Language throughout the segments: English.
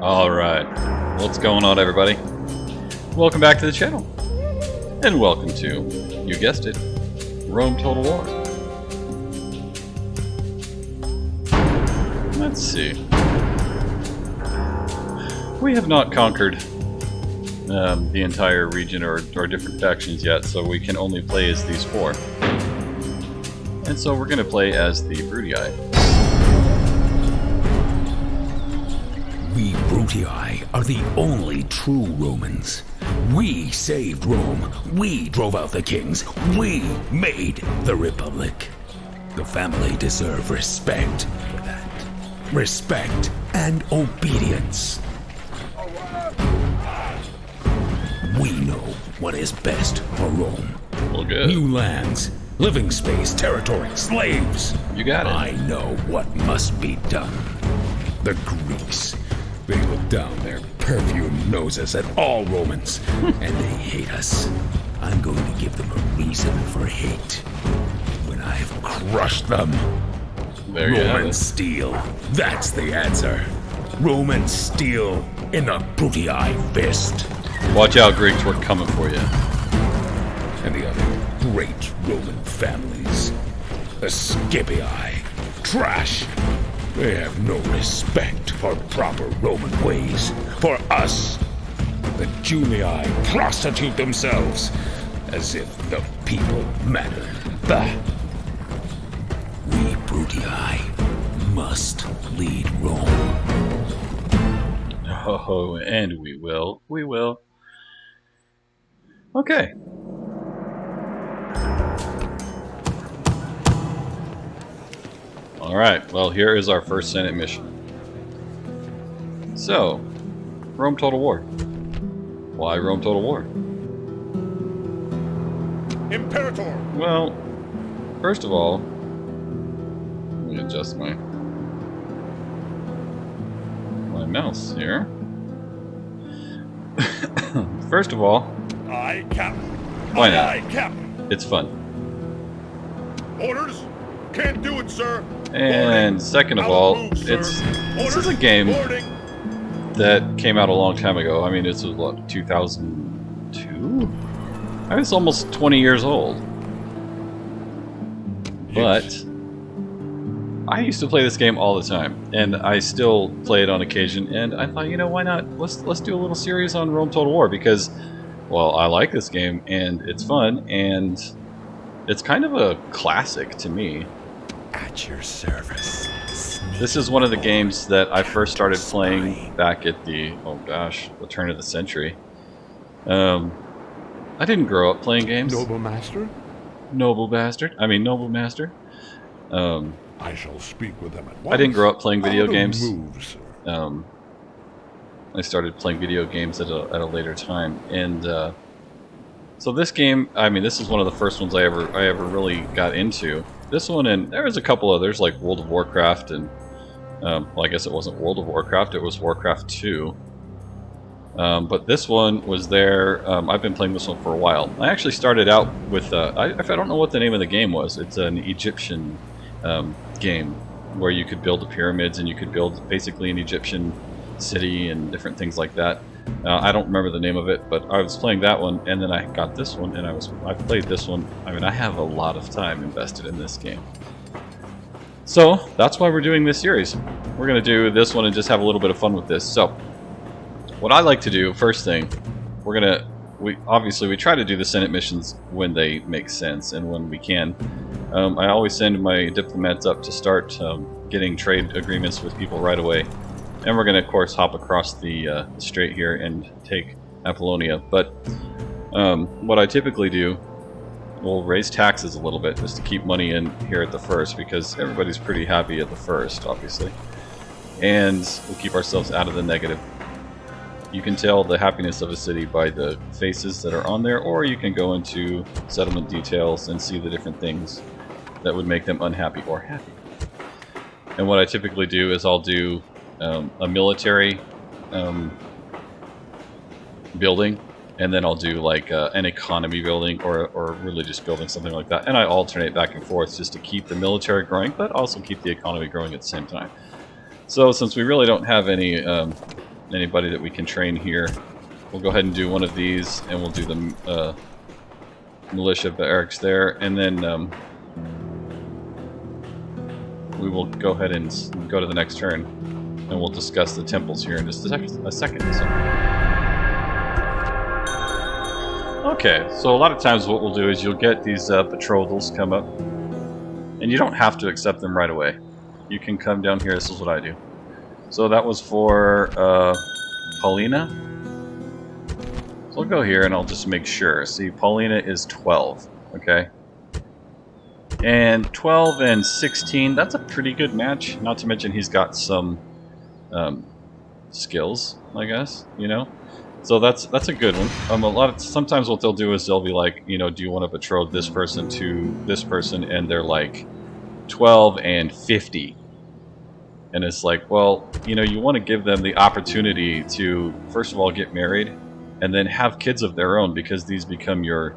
Alright, what's going on, everybody? Welcome back to the channel. And welcome to, you guessed it, Rome Total War. Let's see. We have not conquered the entire region or different factions yet, so we can only play as these four. And so we're going to play as the Brutii. We Brutii are the only true Romans. We saved Rome. We drove out the kings. We made the Republic. The family deserve respect for that. Respect and obedience. We know what is best for Rome. Well, good. New lands, living space, territory, slaves. You got it. I know what must be done. The Greeks. They look down their perfumed noses at all Romans, and they hate us. I'm going to give them a reason for hate. When I've crushed them. There you have Roman it. steel. That's the answer. Roman steel in the Brutii fist. Watch out, Greeks, we're coming for you. And the other great Roman families. The Scipii. Trash. They have no respect for proper Roman ways. For us, the Julii prostitute themselves as if the people matter. Bah. We Brutii must lead Rome. Oh, and we will. We will. Okay. Alright, well, here is our first Senate mission. So, Rome Total War. Why Rome Total War? Imperator! Well, first of all, let me adjust my mouse here. First of all, Aye, Captain. Why not? Aye, Captain. it's fun. Orders? Can't do it, sir. And Boarding. mean, of Out all, move, sir. this Orders? is a game Boarding. that came out a long time ago. I mean, this was what, 2002? I mean, it's almost 20 years old. But I used to play this game all the time, and I still play it on occasion. And I thought, you know, why not? Let's do a little series on Rome Total War because, well, I like this game and it's fun and it's kind of a classic to me. At your service. This is one of the games that I first started playing back at the, oh gosh, the turn of the century. I didn't grow up playing games. Noble master? Noble bastard. I mean, noble master. I shall speak with them at once. I didn't grow up playing video Out of games. move, sir. I started playing video games at a later time, and so this game, I mean, this is one of the first ones I ever really got into. This one, and there was a couple others like World of Warcraft, and well, I guess it wasn't World of Warcraft; it was Warcraft 2. But this one was there. I've been playing this one for a while. I actually started out with I don't know what the name of the game was. It's an Egyptian game where you could build the pyramids and you could build basically an Egyptian city and different things like that. I don't remember the name of it, but I was playing that one, and then I got this one, and I played this one. I mean, I have a lot of time invested in this game. So that's why we're doing this series. We're going to do this one and just have a little bit of fun with this. So what I like to do, first thing, we obviously try to do the Senate missions when they make sense and when we can. I always send my diplomats up to start getting trade agreements with people right away. And we're going to, of course, hop across the strait here and take Apollonia. But what I typically do, we'll raise taxes a little bit just to keep money in here at the first, because everybody's pretty happy at the first, obviously. And we'll keep ourselves out of the negative. You can tell the happiness of a city by the faces that are on there, or you can go into settlement details and see the different things that would make them unhappy or happy. And what I typically do is I'll do a military building, and then I'll do like an economy building or a religious building, something like that. And I alternate back and forth just to keep the military growing, but also keep the economy growing at the same time. So since we really don't have any anybody that we can train here. We'll go ahead and do one of these, and we'll do the militia barracks there, and then we will go ahead and go to the next turn, and we'll discuss the temples here in just a second. So. Okay, so a lot of times what we'll do is you'll get these betrothals come up, and you don't have to accept them right away. You can come down here. This is what I do. So that was for Paulina. So I'll go here and I'll just make sure. See, Paulina is 12, okay? And 12 and 16, that's a pretty good match. Not to mention he's got some skills, I guess, you know? So that's a good one. Sometimes what they'll do is they'll be like, you know, do you want to betroth this person to this person? And they're like 12 and 50. And it's like, well, you know, you want to give them the opportunity to, first of all, get married, and then have kids of their own, because these become your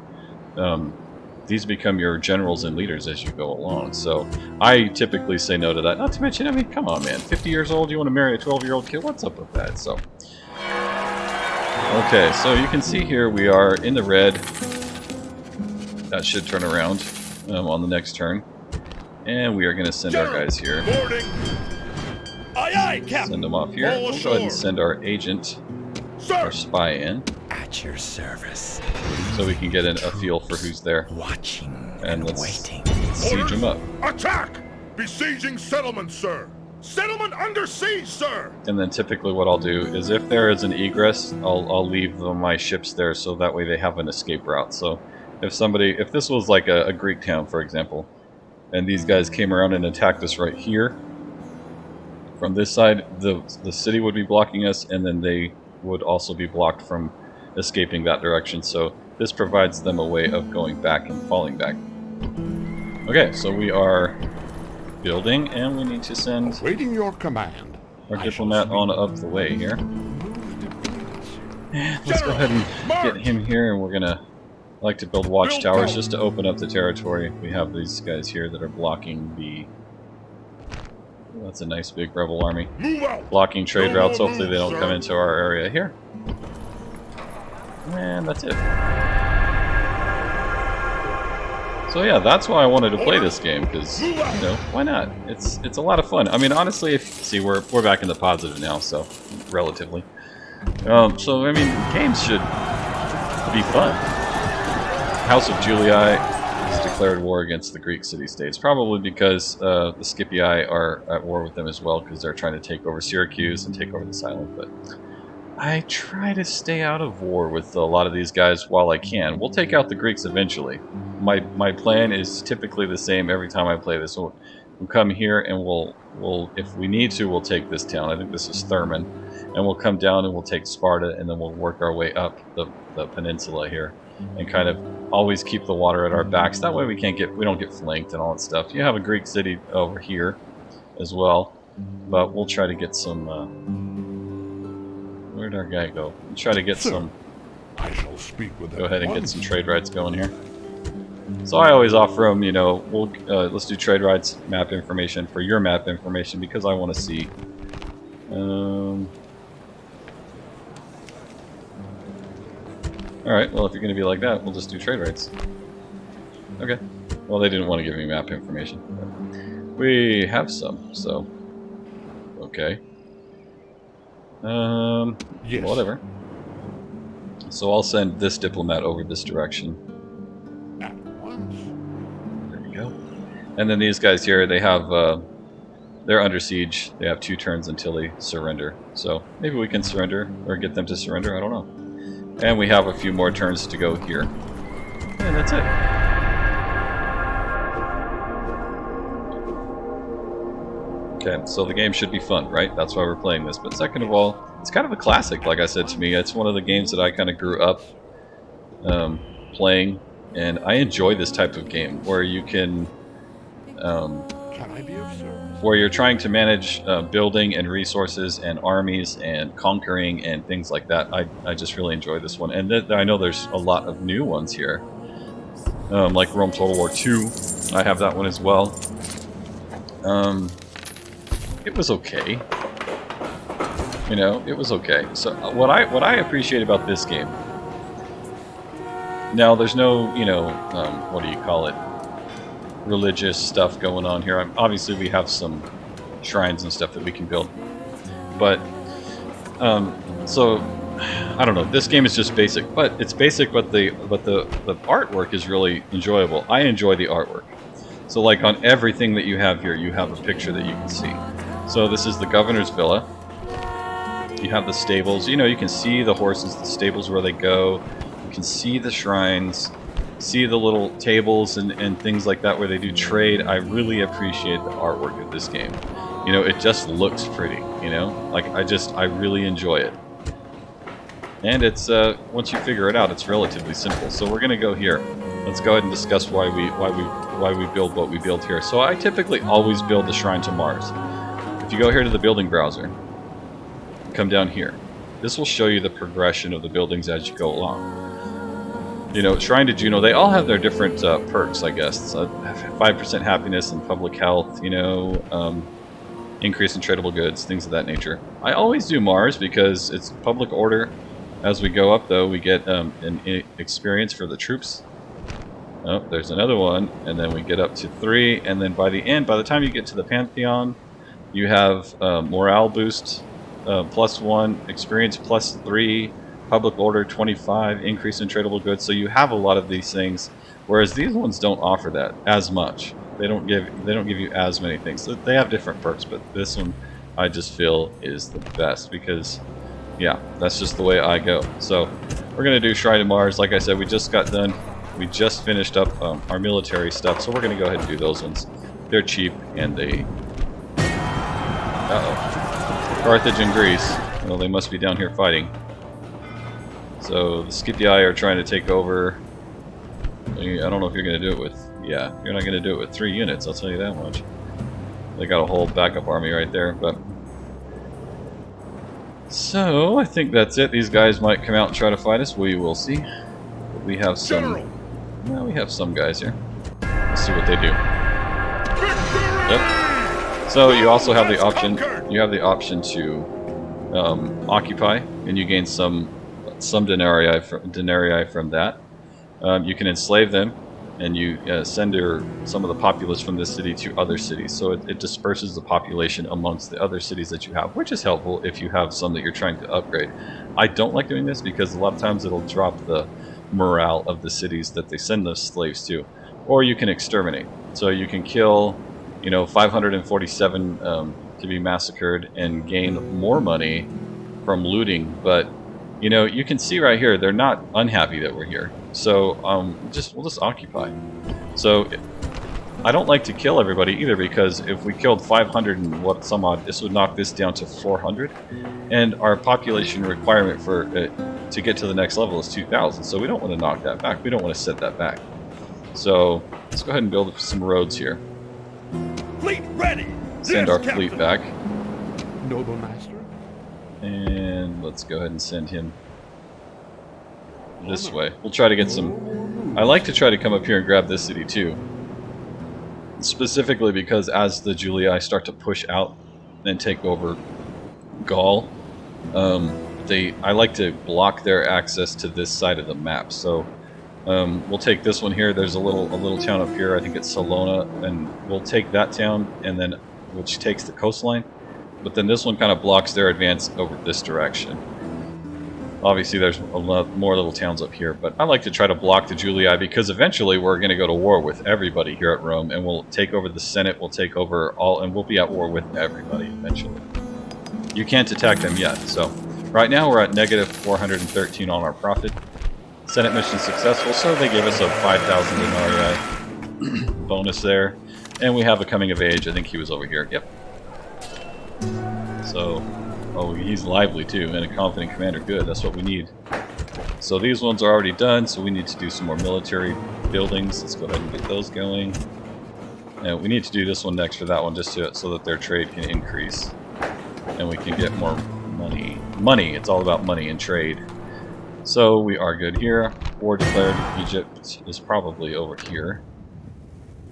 generals and leaders as you go along. So I typically say no to that. Not to mention, I mean, come on, man, 50 years old, you want to marry a 12-year-old kid? What's up with that? So, okay, so you can see here we are in the red. That should turn around on the next turn, and we are going to send our guys here. Aye, aye, Captain. Send them off here. We'll go ahead and send our agent, our spy in. At your service. So we can get a feel for who's there. Watching and and waiting. Siege them up. Attack! Besieging settlement, sir. Settlement under siege, sir. And then typically what I'll do is if there is an egress, I'll leave my ships there so that way they have an escape route. So if this was like a Greek town, for example, and these guys came around and attacked us right here, from this side, the city would be blocking us, and then they would also be blocked from escaping that direction. So this provides them a way of going back and falling back. Okay, so we are building, and we need to send Waiting your command. our diplomat on up the way here. And let's go ahead and get him here, and we're gonna like to build watchtowers just to open up the territory. We have these guys here that are blocking the... That's a nice big rebel army. Move out. Blocking trade No routes. more Hopefully they moves, don't sir. come into our area here. And that's it. So yeah, that's why I wanted to play this game, because, you know, why not? It's a lot of fun. I mean, honestly, see, we're back in the positive now, so relatively. So I mean, games should be fun. House of Julii has declared war against the Greek city-states, probably because the Scipii are at war with them as well, because they're trying to take over Syracuse and take over this island. But I try to stay out of war with a lot of these guys while I can. We'll take out the Greeks eventually. My plan is typically the same every time I play this. We'll come here and we'll if we need to, we'll take this town. I think this is Thurman, and we'll come down and we'll take Sparta, and then we'll work our way up the peninsula here, and kind of always keep the water at our backs. That way we don't get flanked and all that stuff. You have a Greek city over here as well, but we'll try to get some. Where'd our guy go? We'll try to get some. I shall speak with them. Go ahead and get some trade rights going here. So I always offer them, you know, let's do trade rights, map information for your map information, because I want to see. Alright, well, if you're going to be like that, we'll just do trade rights. Okay. Well, they didn't want to give me map information. But we have some, so... Okay. Yes. Whatever. So I'll send this diplomat over this direction. At once. There we go. And then these guys here, they have... they're under siege. They have 2 turns until they surrender. So maybe we can surrender, or get them to surrender, I don't know. And we have a few more turns to go here. And that's it. Okay, so the game should be fun, right? That's why we're playing this. But second of all, it's kind of a classic, like I said to me. It's one of the games that I kind of grew up playing. And I enjoy this type of game where you can... Can I be of service? where you're trying to manage building and resources and armies and conquering and things like that. I just really enjoy this one. And I know there's a lot of new ones here. Like Rome Total War 2. I have that one as well. It was okay. You know, it was okay. So what I appreciate about this game. Now, there's no, you know, what do you call it? Religious stuff going on here. Obviously, we have some shrines and stuff that we can build, but so I don't know. This game is just basic, but it's basic. But the artwork is really enjoyable. I enjoy the artwork. So like on everything that you have here, you have a picture that you can see. So this is the governor's villa. You have the stables. You know, you can see the horses, the stables where they go. You can see the shrines, see the little tables and things like that where they do trade. I really appreciate the artwork of this game. You know, it just looks pretty, you know? Like, I really enjoy it. And it's, once you figure it out, it's relatively simple. So we're gonna go here. Let's go ahead and discuss why we build what we build here. So I typically always build the shrine to Mars. If you go here to the building browser, come down here. This will show you the progression of the buildings as you go along. You know, Shrine to Juno, they all have their different perks, I guess. 5% happiness and public health, you know, increase in tradable goods, things of that nature. I always do Mars because it's public order. As we go up, though, we get an experience for the troops. Oh, there's another one, and then we get up to 3, and then by the end, by the time you get to the Pantheon, you have morale boost +1, experience +3, public order 25, increase in tradable goods. So you have a lot of these things, whereas these ones don't offer that as much. They don't give you as many things. So they have different perks, but this one I just feel is the best because, yeah, that's just the way I go. So we're gonna do Shrine to Mars. Like I said, we just got done. We just finished up our military stuff, so we're gonna go ahead and do those ones. They're cheap and they. Carthage and Greece. Well, they must be down here fighting. So the Scipii are trying to take over. I don't know if you're going to do it with... Yeah, you're not going to do it with 3 units, I'll tell you that much. They got a whole backup army right there, but... So, I think that's it. These guys might come out and try to fight us. We will see. But we have some... General. Well, we have some guys here. Let's see what they do. Yep. So you also have the option... You have the option to occupy, and you gain some denarii from that. You can enslave them, and you send some of the populace from this city to other cities. So it disperses the population amongst the other cities that you have, which is helpful if you have some that you're trying to upgrade. I don't like doing this because a lot of times it'll drop the morale of the cities that they send those slaves to. Or you can exterminate. So you can kill, you know, 547 to be massacred and gain more money from looting, but you know, you can see right here they're not unhappy that we're here. So we'll just occupy. So I don't like to kill everybody either, because if we killed 500 and what some odd, this would knock this down to 400, and our population requirement for to get to the next level is 2,000. So we don't want to knock that back. We don't want to set that back. So let's go ahead and build some roads here. Fleet ready. Send our fleet back. Noble master. And let's go ahead and send him this way. We'll try to get some... I like to try to come up here and grab this city too. Specifically because as the Julii start to push out and take over Gaul, I like to block their access to this side of the map. So we'll take this one here. There's a little town up here. I think it's Salona, and we'll take that town, and then which takes the coastline. But then this one kind of blocks their advance over this direction. Obviously, there's a lot more little towns up here, but I like to try to block the Julii because eventually we're going to go to war with everybody here at Rome, and we'll take over the Senate, we'll take over all, and we'll be at war with everybody eventually. You can't attack them yet, so right now we're at negative 413 on our profit. Senate mission successful, so they gave us a 5,000 denarii bonus there, and we have a coming of age. I think he was over here. Yep. So, oh, he's lively too, and a confident commander. Good, that's what we need. So these ones are already done, so we need to do some more military buildings. Let's go ahead and get those going. And we need to do this one next for that one, just so that their trade can increase. And we can get more money. Money, it's all about money and trade. So we are good here. War declared. Egypt is probably over here.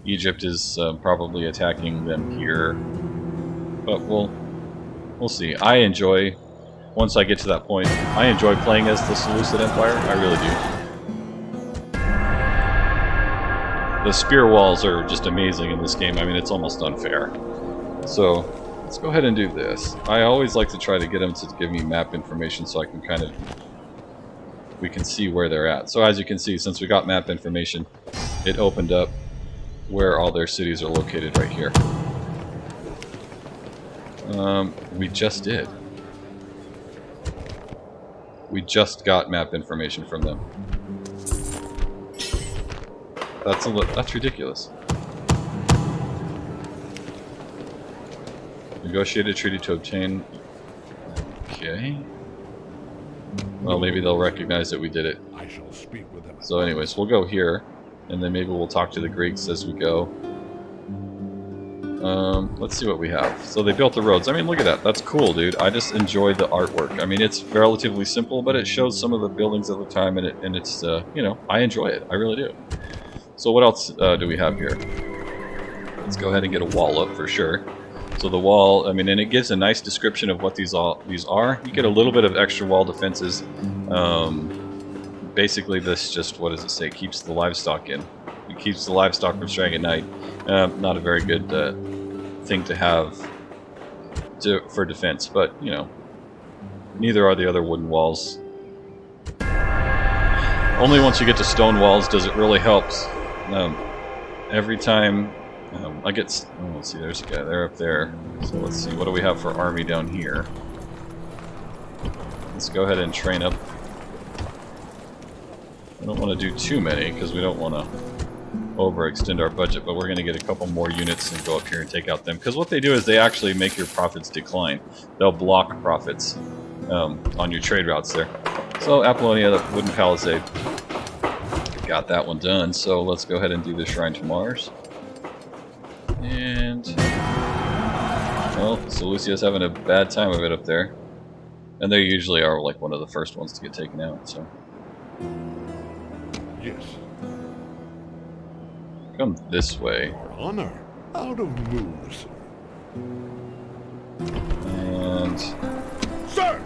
Egypt is probably attacking them here. But we'll see. I enjoy once I get to that point, I enjoy playing as the Seleucid Empire. I really do. The spear walls are just amazing in this game. I mean, it's almost unfair. So, let's go ahead and do this. I always like to try to get them to give me map information so I can kind of... we can see where they're at. So as you can see, since we got map information, it opened up where all their cities are located right here. We just did. We just got map information from them. That's ridiculous. Negotiate a treaty to obtain... Okay. Well, maybe they'll recognize that we did it. I shall speak with them. So anyways, we'll go here, and then maybe we'll talk to the Greeks as we go. Let's see what we have. So they built the roads. I mean, look at that. That's cool, dude. I just enjoy the artwork. I mean, it's relatively simple, but it shows some of the buildings of the time, and it's, you know, I enjoy it. I really do. So what else do we have here? Let's go ahead and get a wall up for sure. So the wall, I mean, and it gives a nice description of what these are. You get a little bit of extra wall defenses. Basically, this just, what does it say? Keeps the livestock in. It keeps the livestock from straying at night. Not a very good thing to have for defense, but, you know, neither are the other wooden walls. Only once you get to stone walls does it really help. Every time I get... oh, let's see, there's a guy. They're up there. So let's see, what do we have for army down here? Let's go ahead and train up. I don't want to do too many, because we don't want to overextend our budget, but we're going to get a couple more units and go up here and take out them. Because what they do is they actually make your profits decline. They'll block profits on your trade routes there. So Apollonia, the wooden palisade, got that one done. So let's go ahead and do the Shrine to Mars. And, well, Seleucia's having a bad time of it up there. And they usually are like one of the first ones to get taken out, so. Yes. Come this way. Your honor. Out of moves. And Sir!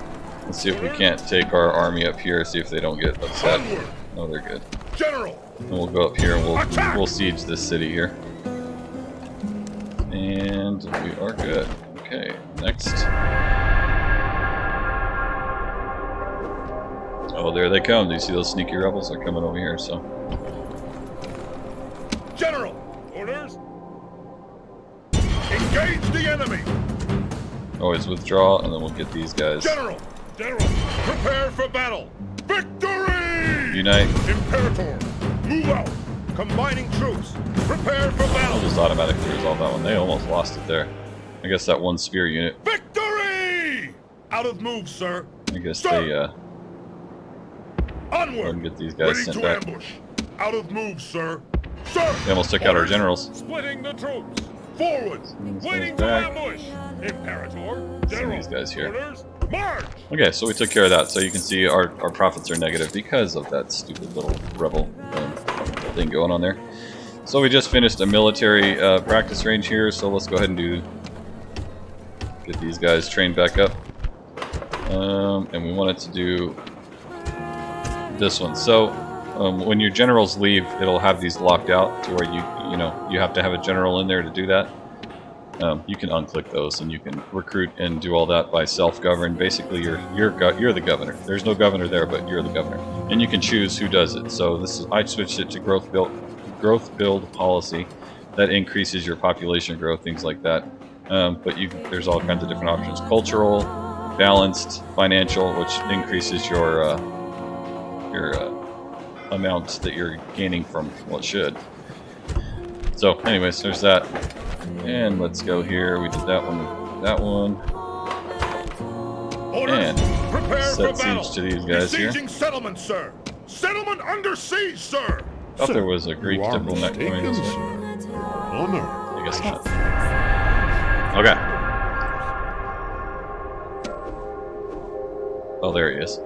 let's see if we can't take our army up here, see if they don't get upset. Onward! Oh, they're good. General! And we'll go up here and Attack! we'll siege this city here. And we are good. Okay, next. Oh, there they come. Do you see those sneaky rebels? They're coming over here, so. General! Orders! Engage the enemy! Always withdraw, and then we'll get these guys. General! General! Prepare for battle! Victory! Unite. Imperator! Move out! Combining troops! Prepare for I'll battle! just automatically resolve that one. They almost lost it there. I guess that one spear unit. Victory! Out of moves, sir. I guess Sir! they Onward! couldn't get these guys Ready sent to back. ambush. Out of moves, sir. Sir! They almost took out our Orders. generals. Splitting the troops. Forward! Waiting for back. ambush. Imperator. Send General. these guys here. Orders. March! Okay, so we took care of that. So you can see our profits are negative because of that stupid little rebel thing going on there. So we just finished a military practice range here, so let's go ahead and get these guys trained back up. And we wanted to do this one. So when your generals leave, it'll have these locked out to where you have to have a general in there to do that. You can unclick those and you can recruit and do all that by self-govern. Basically, you're the governor. There's no governor there, but you're the governor, and you can choose who does it. So I switched it to growth build policy. That increases your population growth, things like that. But there's all kinds of different options: cultural, balanced, financial, which increases your amount that you're gaining from what should. So, anyways, there's that. And let's go here. We did that one. That one. Orders. And Prepare set for battle. siege to these guys here. Besieging settlement, sir. Settlement under siege, sir. Thought there was a Greek You are diplomat coming mistaken, this way. sir. Your honor. I guess not. Okay. Oh, there he is.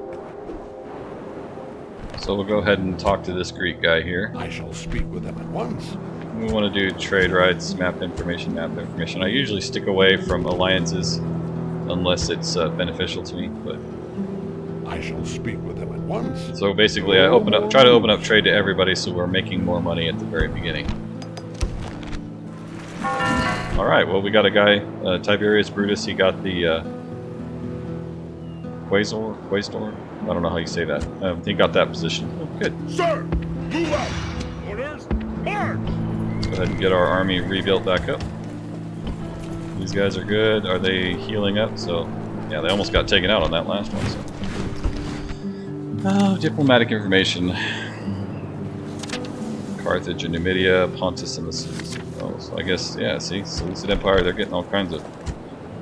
So we'll go ahead and talk to this Greek guy here. I shall speak with them at once. We want to do trade rights, map information, map information. I usually stick away from alliances unless it's beneficial to me, but I shall speak with him at once. So basically, I try to open up trade to everybody, so we're making more money at the very beginning. All right. Well, we got a guy, Tiberius Brutus. He got the Quaestor. I don't know how you say that. He got that position. Oh, good. Sir, move out. Orders, march. Let's go ahead and get our army rebuilt back up. These guys are good. Are they healing up? So, yeah, they almost got taken out on that last one. So. Oh, diplomatic information. Carthage and Numidia, Pontus and the Seleucid. Oh, so I guess, yeah, see, Seleucid Empire, they're getting all kinds of...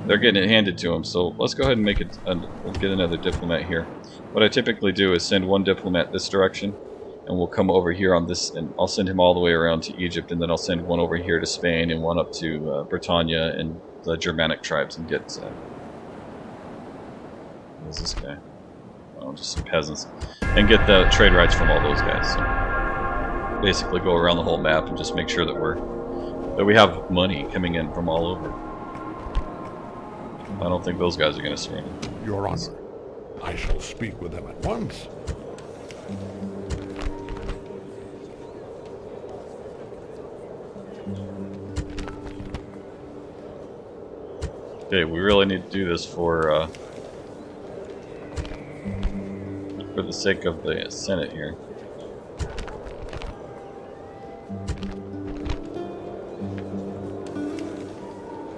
They're getting it handed to them, so let's go ahead and make it... we'll get another diplomat here. What I typically do is send one diplomat this direction, and we'll come over here on this, and I'll send him all the way around to Egypt, and then I'll send one over here to Spain, and one up to Britannia and the Germanic tribes, and get... who's this guy? Oh, just some peasants. And get the trade rights from all those guys. So basically go around the whole map and just make sure that we have money coming in from all over. I don't think those guys are going to surrender. Your Honor, I shall speak with him at once. Okay, we really need to do this for the sake of the Senate here.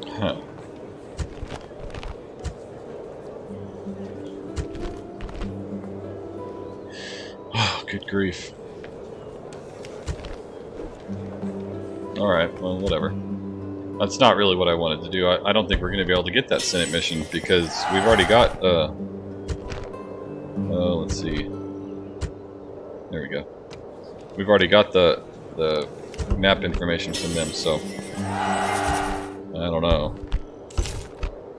Huh. Oh, good grief. Alright, well, whatever. That's not really what I wanted to do. I don't think we're going to be able to get that Senate mission because we've already got, let's see. There we go. We've already got the map information from them, so I don't know.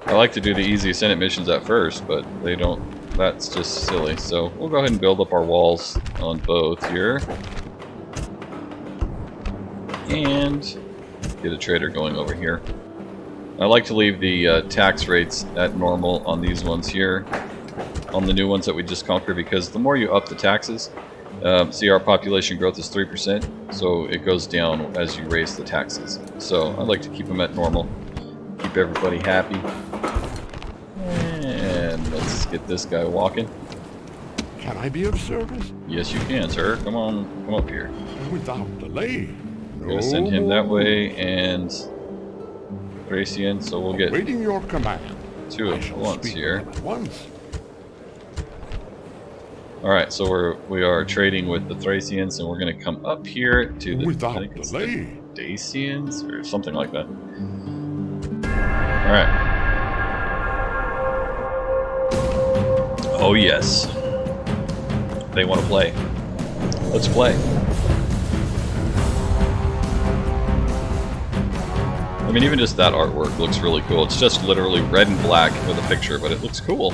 I like to do the easy Senate missions at first, but they don't. That's just silly. So we'll go ahead and build up our walls on both here, and get a trader going over here. I like to leave the tax rates at normal on these ones here, on the new ones that we just conquered, because the more you up the taxes, see, our population growth is 3%, so it goes down as you raise the taxes. So I like to keep them at normal, keep everybody happy. And let's get this guy walking. Can I be of service? Yes, you can, sir. Come on, come up here. Without delay. We're gonna send him that way, and Thracian, so we'll get Waiting your command. two at once here. At once. Alright, so we are trading with the Thracians, and we're going to come up here to the, Without I think it's the delay. Dacians, or something like that. Alright. Oh yes. They want to play. Let's play. I mean, even just that artwork looks really cool. It's just literally red and black with a picture, but it looks cool.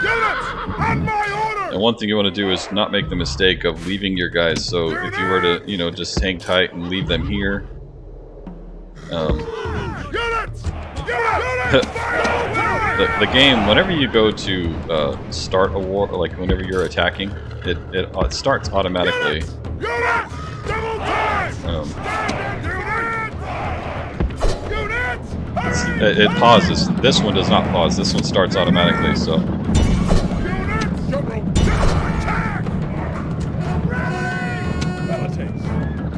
Units! On my order! And one thing you want to do is not make the mistake of leaving your guys. So if you were to, you know, just hang tight and leave them here. Units! Units! The game, whenever you go to start a war, like whenever you're attacking, it starts automatically. Units! Double time! Units! It pauses. This one does not pause. This one starts automatically. So.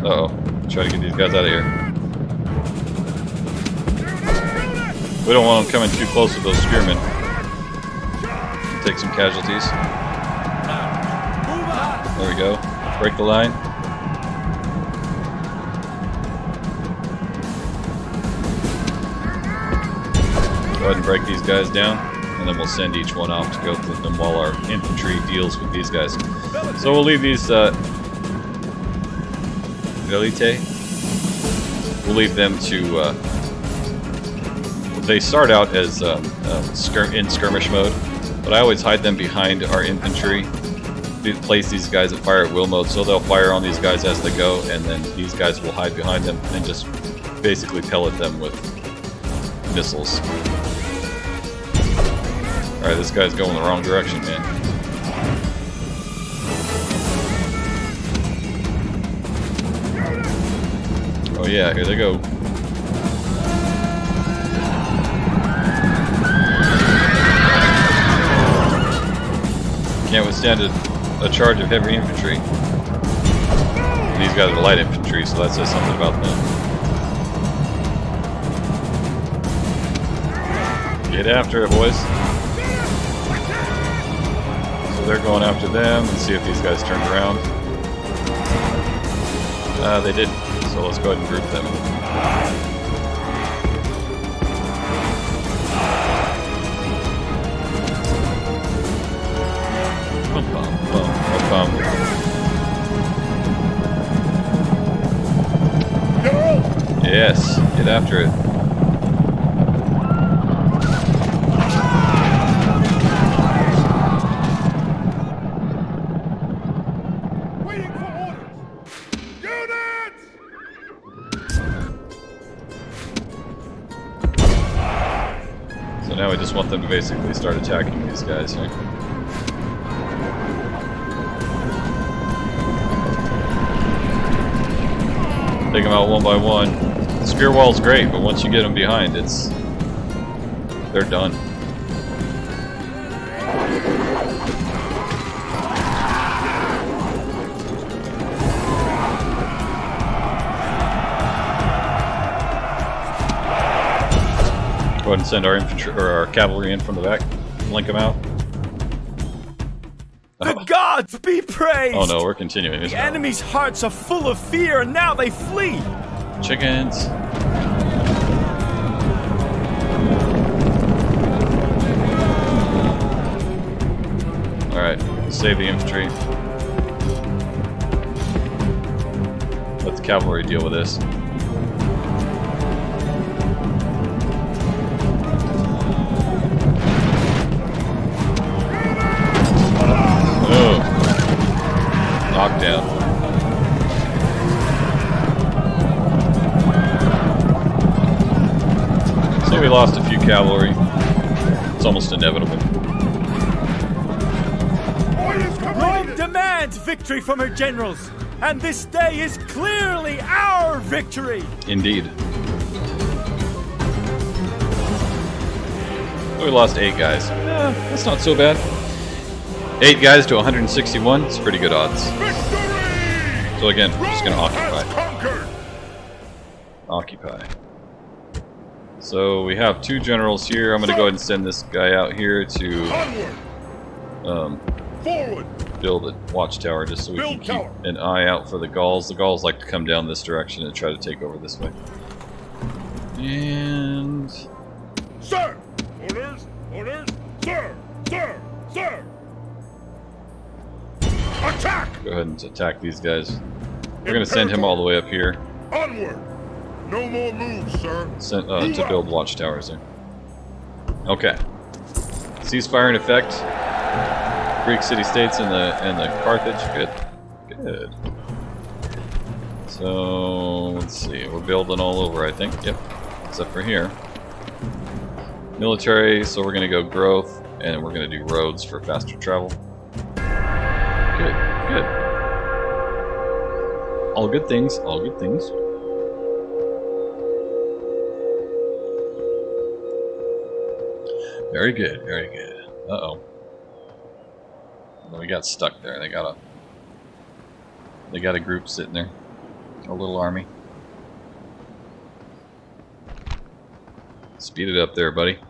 Uh-oh. Try to get these guys out of here. We don't want them coming too close to those spearmen. Take some casualties. There we go. Break the line. Go ahead and break these guys down, and then we'll send each one off to go with them while our infantry deals with these guys. So we'll leave these Velite. We'll leave them to. They start out as in skirmish mode, but I always hide them behind our infantry. Place these guys at fire at will mode, so they'll fire on these guys as they go, and then these guys will hide behind them and just basically pellet them with missiles. Alright, Alright, this guy's going the wrong direction, man. Oh yeah, here they go. Can't withstand a charge of heavy infantry. And these guys are light infantry, so that says something about them. Get after it, boys. So they're going after them and see if these guys turned around. They didn't, so let's go ahead and group them. Yes, get after it. Waiting for orders! Units! So now we just want them to basically start attacking these guys here. Take them out one by one. Spear wall's great, but once you get them behind, they're done. Go ahead and send our infantry or our cavalry in from the back. Link them out. The gods be praised! Oh no, we're continuing. The enemy's hearts are full of fear, and now they flee! Chickens. Alright, save the infantry. Let the cavalry deal with this. Knockdown. So we lost a few cavalry. It's almost inevitable. Rome demands victory from her generals, and this day is clearly our victory! Indeed. We lost 8 guys. That's not so bad. 8 guys to 161, it's pretty good odds. So again, we're just going to occupy. Occupy. So we have 2 generals here. I'm going to go ahead and send this guy out here to build a watchtower just so we can keep an eye out for the Gauls. The Gauls like to come down this direction and try to take over this way. And... Sir! Orders! Orders! Sir! Sir! Sir! Attack! Go ahead and attack these guys. We're going to send him all the way up here. Onward! No more moves, sir. To build watchtowers there. Okay. Ceasefire in effect. Greek city-states and the Carthage. Good. Good. So let's see. We're building all over, I think. Yep. Except for here. Military. So we're going to go growth, and we're going to do roads for faster travel. Good. Good. All good things. All good things. Very good, very good. Uh-oh. We got stuck there. They got a group sitting there. A little army. Speed it up there, buddy.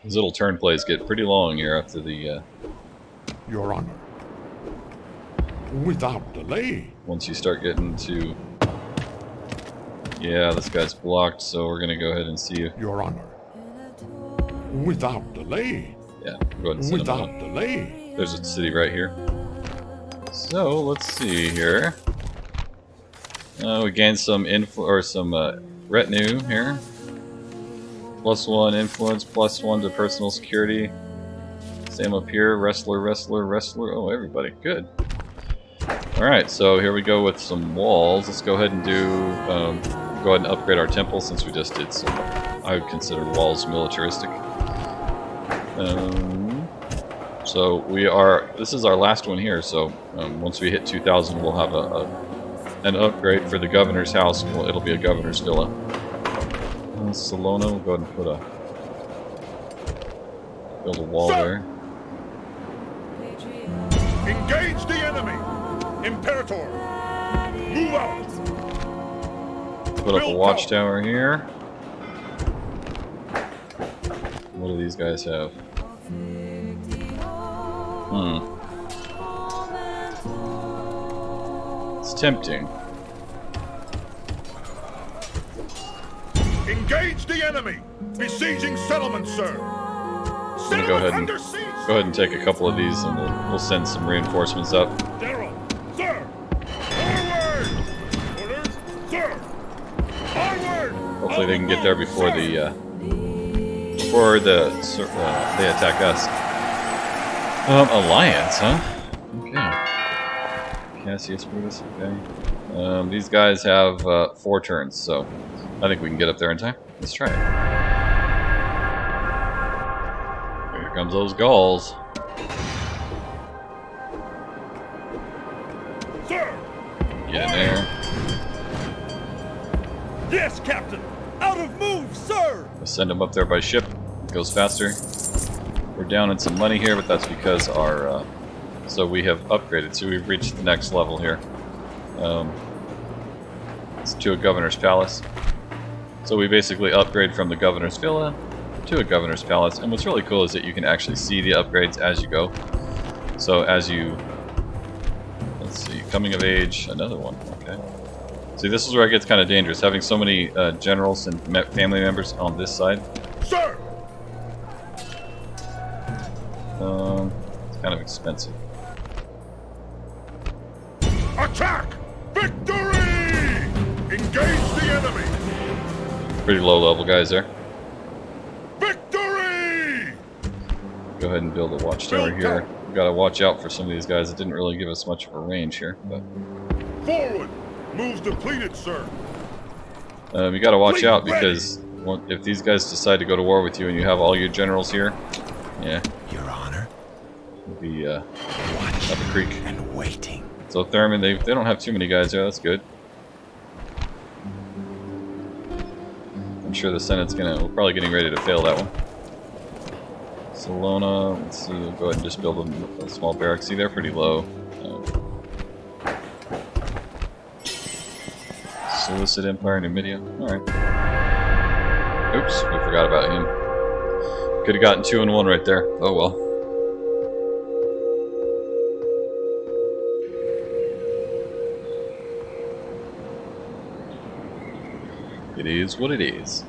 These little turn plays get pretty long here after the Your Honor. Without delay. Once you start getting to... Yeah, this guy's blocked, so we're gonna go ahead and see you. Your Honor. Without delay. Yeah, go ahead and send Without him delay. There's a city right here. So let's see here. We gained some retinue here. +1 influence, +1 to personal security. Same up here. Wrestler, wrestler, wrestler. Oh, everybody. Good. Alright, so here we go with some walls. Let's go ahead and do go ahead and upgrade our temple since we just did some, I would consider walls militaristic. So we are, this is our last one here, so once we hit 2,000 we'll have an upgrade for the governor's house. Well, it'll be a governor's villa. Salona, we'll go ahead and build a wall there. Engage the enemy! Imperator! Move out! Put up a watchtower here. What do these guys have? It's tempting. Engage the enemy! Besieging settlements, sir! I'm gonna go ahead and take a couple of these, and we'll send some reinforcements up. General, sir! Forward! Orders, sir! Onward! Hopefully they can get there before they attack us. Alliance, huh? Okay. Cassius Brutus. Okay. These guys have 4 turns, so I think we can get up there in time. Let's try it. Here comes those Gauls. Sir! Get in there. Yes, Captain! Out of move, sir! We'll send them up there by ship. It goes faster. We're down in some money here, but that's because our... so we have upgraded, so we've reached the next level here. It's to a governor's palace. So we basically upgrade from the governor's villa to a governor's palace. And what's really cool is that you can actually see the upgrades as you go. So as you... Let's see, coming of age, another one, okay. See, this is where it gets kind of dangerous, having so many generals and family members on this side. Sir! It's kind of expensive. Attack! Victory! Engage the enemy! Pretty low level guys there. Victory! Go ahead and build a watchtower here. We've got to watch out for some of these guys that didn't really give us much of a range here. But Forward! Moves depleted, sir. you got to watch out because if these guys decide to go to war with you and you have all your generals here, yeah, Your Honor, it'll be up watch a creek. and waiting. So Thurman, they don't have too many guys there. That's good. I'm sure the Senate's we're probably getting ready to fail that one. Salona, let's see, we'll go ahead and just build a small barracks. See, they're pretty low. Solicit Empire, Numidia. Alright. Oops, we forgot about him. Could have gotten 2 and 1 right there. Oh well. It is what it is.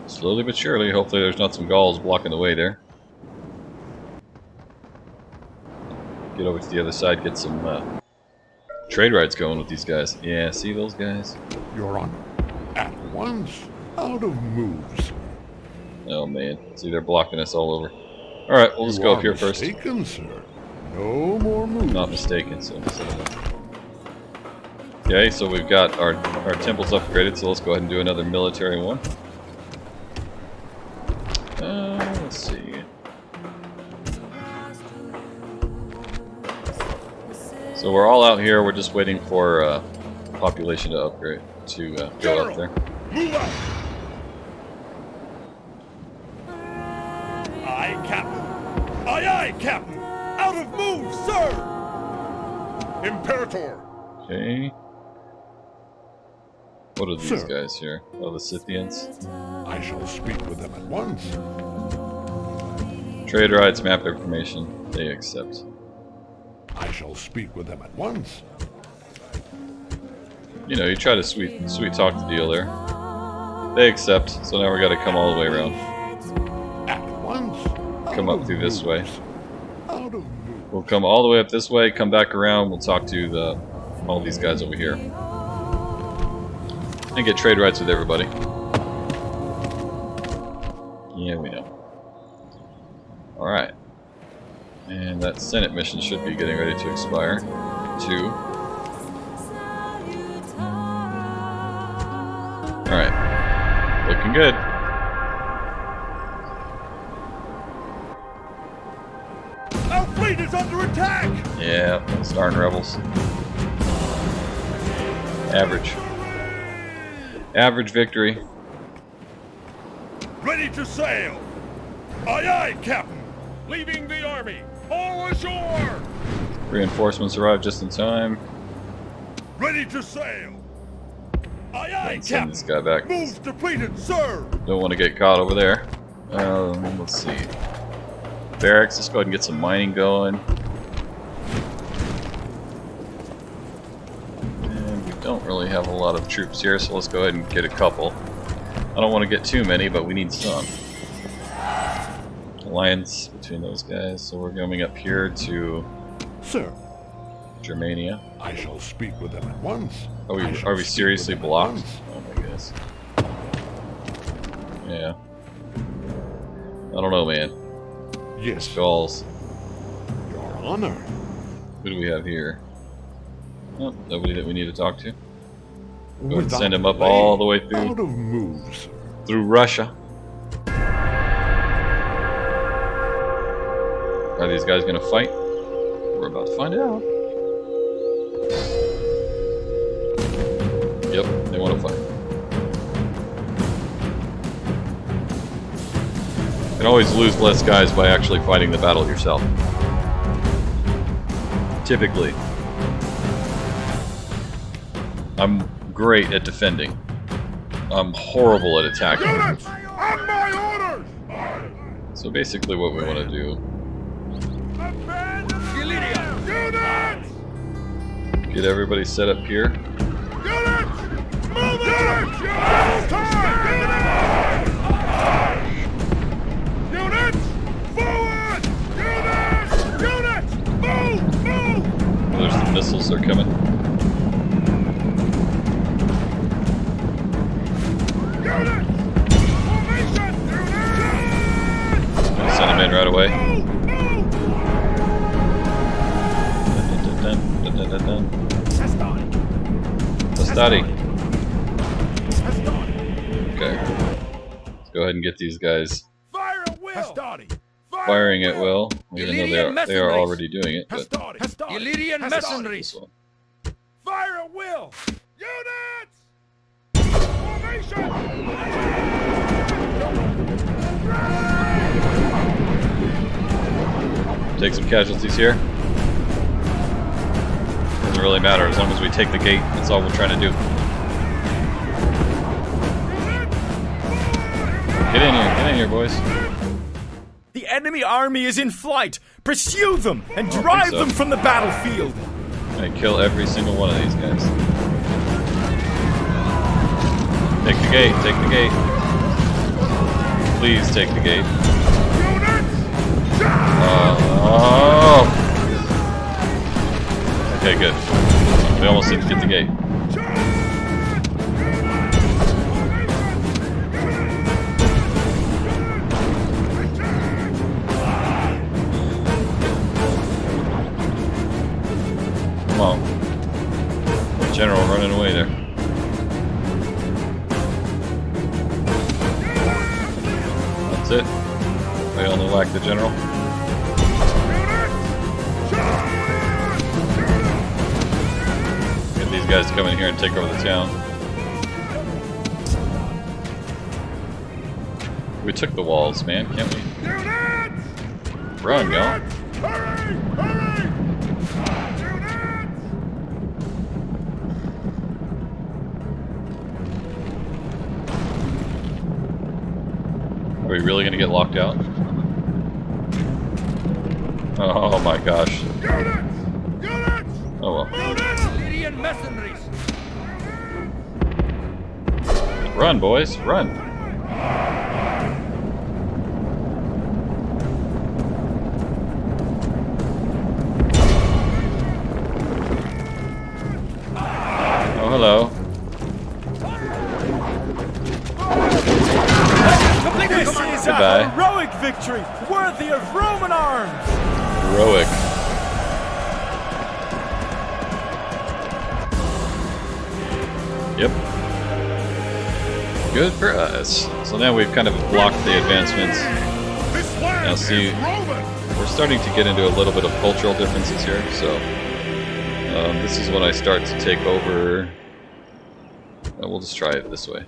Slowly but surely, hopefully there's not some Gauls blocking the way there. Get over to the other side, get some trade rides going with these guys. Yeah, see those guys? Your Honor. At once, out of moves. Oh man, see they're blocking us all over. Alright, we'll just go up here first. Mistaken, sir. No more moves. Not mistaken, so okay, so we've got our temples upgraded, so let's go ahead and do another military one. Let's see. So we're all out here, we're just waiting for population to upgrade, to go up there. Move out! Aye, Captain! Aye, aye, Captain! Out of move, sir! Imperator! Okay. What are these Sir. guys here? Oh, the Scythians. I shall speak with them at once. Trade rights, map information, they accept. I shall speak with them at once. You know, you try to sweet talk the deal there. They accept, so now we gotta come all the way around. At once. Come up through this way. Out of moves. We'll come all the way up this way, come back around, we'll talk to all these guys over here. And get trade rights with everybody. Yeah, we know. Alright. And that Senate mission should be getting ready to expire. 2. looking good. Our fleet is under attack! Yeah, starting rebels. Average. Average victory. Ready to sail! Aye aye, Captain! Leaving the army! All ashore! Reinforcements arrived just in time. Ready to sail! Aye aye, Send Captain! this guy back. Moves depleted, sir! Don't want to get caught over there. Let's see. Barracks, let's go ahead and get some mining going. And we don't really have a lot of troops here, so let's go ahead and get a couple. I don't want to get too many, but we need some. Alliance between those guys, so we're coming up here to Sir, Germania. I shall speak with them at once. Are we seriously blocked? Oh my goodness. Yeah. I don't know, man. Yes, Skulls. Your Honor. Who do we have here? Oh, nobody that we need to talk to. Go ahead and Without send him up delay, all the way through Out of moves, sir. through Russia. Are these guys gonna fight? We're about to find out. Yep, they want to fight. You can always lose less guys by actually fighting the battle yourself. Typically. I'm great at defending. I'm horrible at attacking. Units! On my orders! So basically what we want to do, Units! get everybody set up here. Units! Move it! Units! Units! Forward! Units! Units! Move! Move! There's the missiles, they're coming. Units! Formation! Units! Gonna send them in right away. Move! Move! Tostati. Okay. Let's go ahead and get these guys Fire at will! firing at will, even though they are already doing it. But Illyrian mercenaries! this one. Fire at will! Units! Formation! Take some casualties here. Doesn't really matter as long as we take the gate. That's all we're trying to do. Get in here, boys. The enemy army is in flight. Pursue them and drive them from the battlefield. And kill every single one of these guys. Take the gate. Take the gate. Please take the gate. Oh. Okay, good. We almost didn't get the gate. Come on. General running away there. That's it. They only lack the general. Get these guys to come in here and take over the town. We took the walls, man, can't we? Run, y'all. Hurry! Hurry! Are we really gonna get locked out? Oh my gosh. Oh well. Illyrian mercenaries! Run, boys, run. Oh, hello. This is Goodbye. a heroic victory, worthy of Roman arms. Heroic. Yep. Good for us. So now we've kind of blocked the advancements. This land Now see, is Roman. we're starting to get into a little bit of cultural differences here. So this is when I start to take over. We'll just try it this way.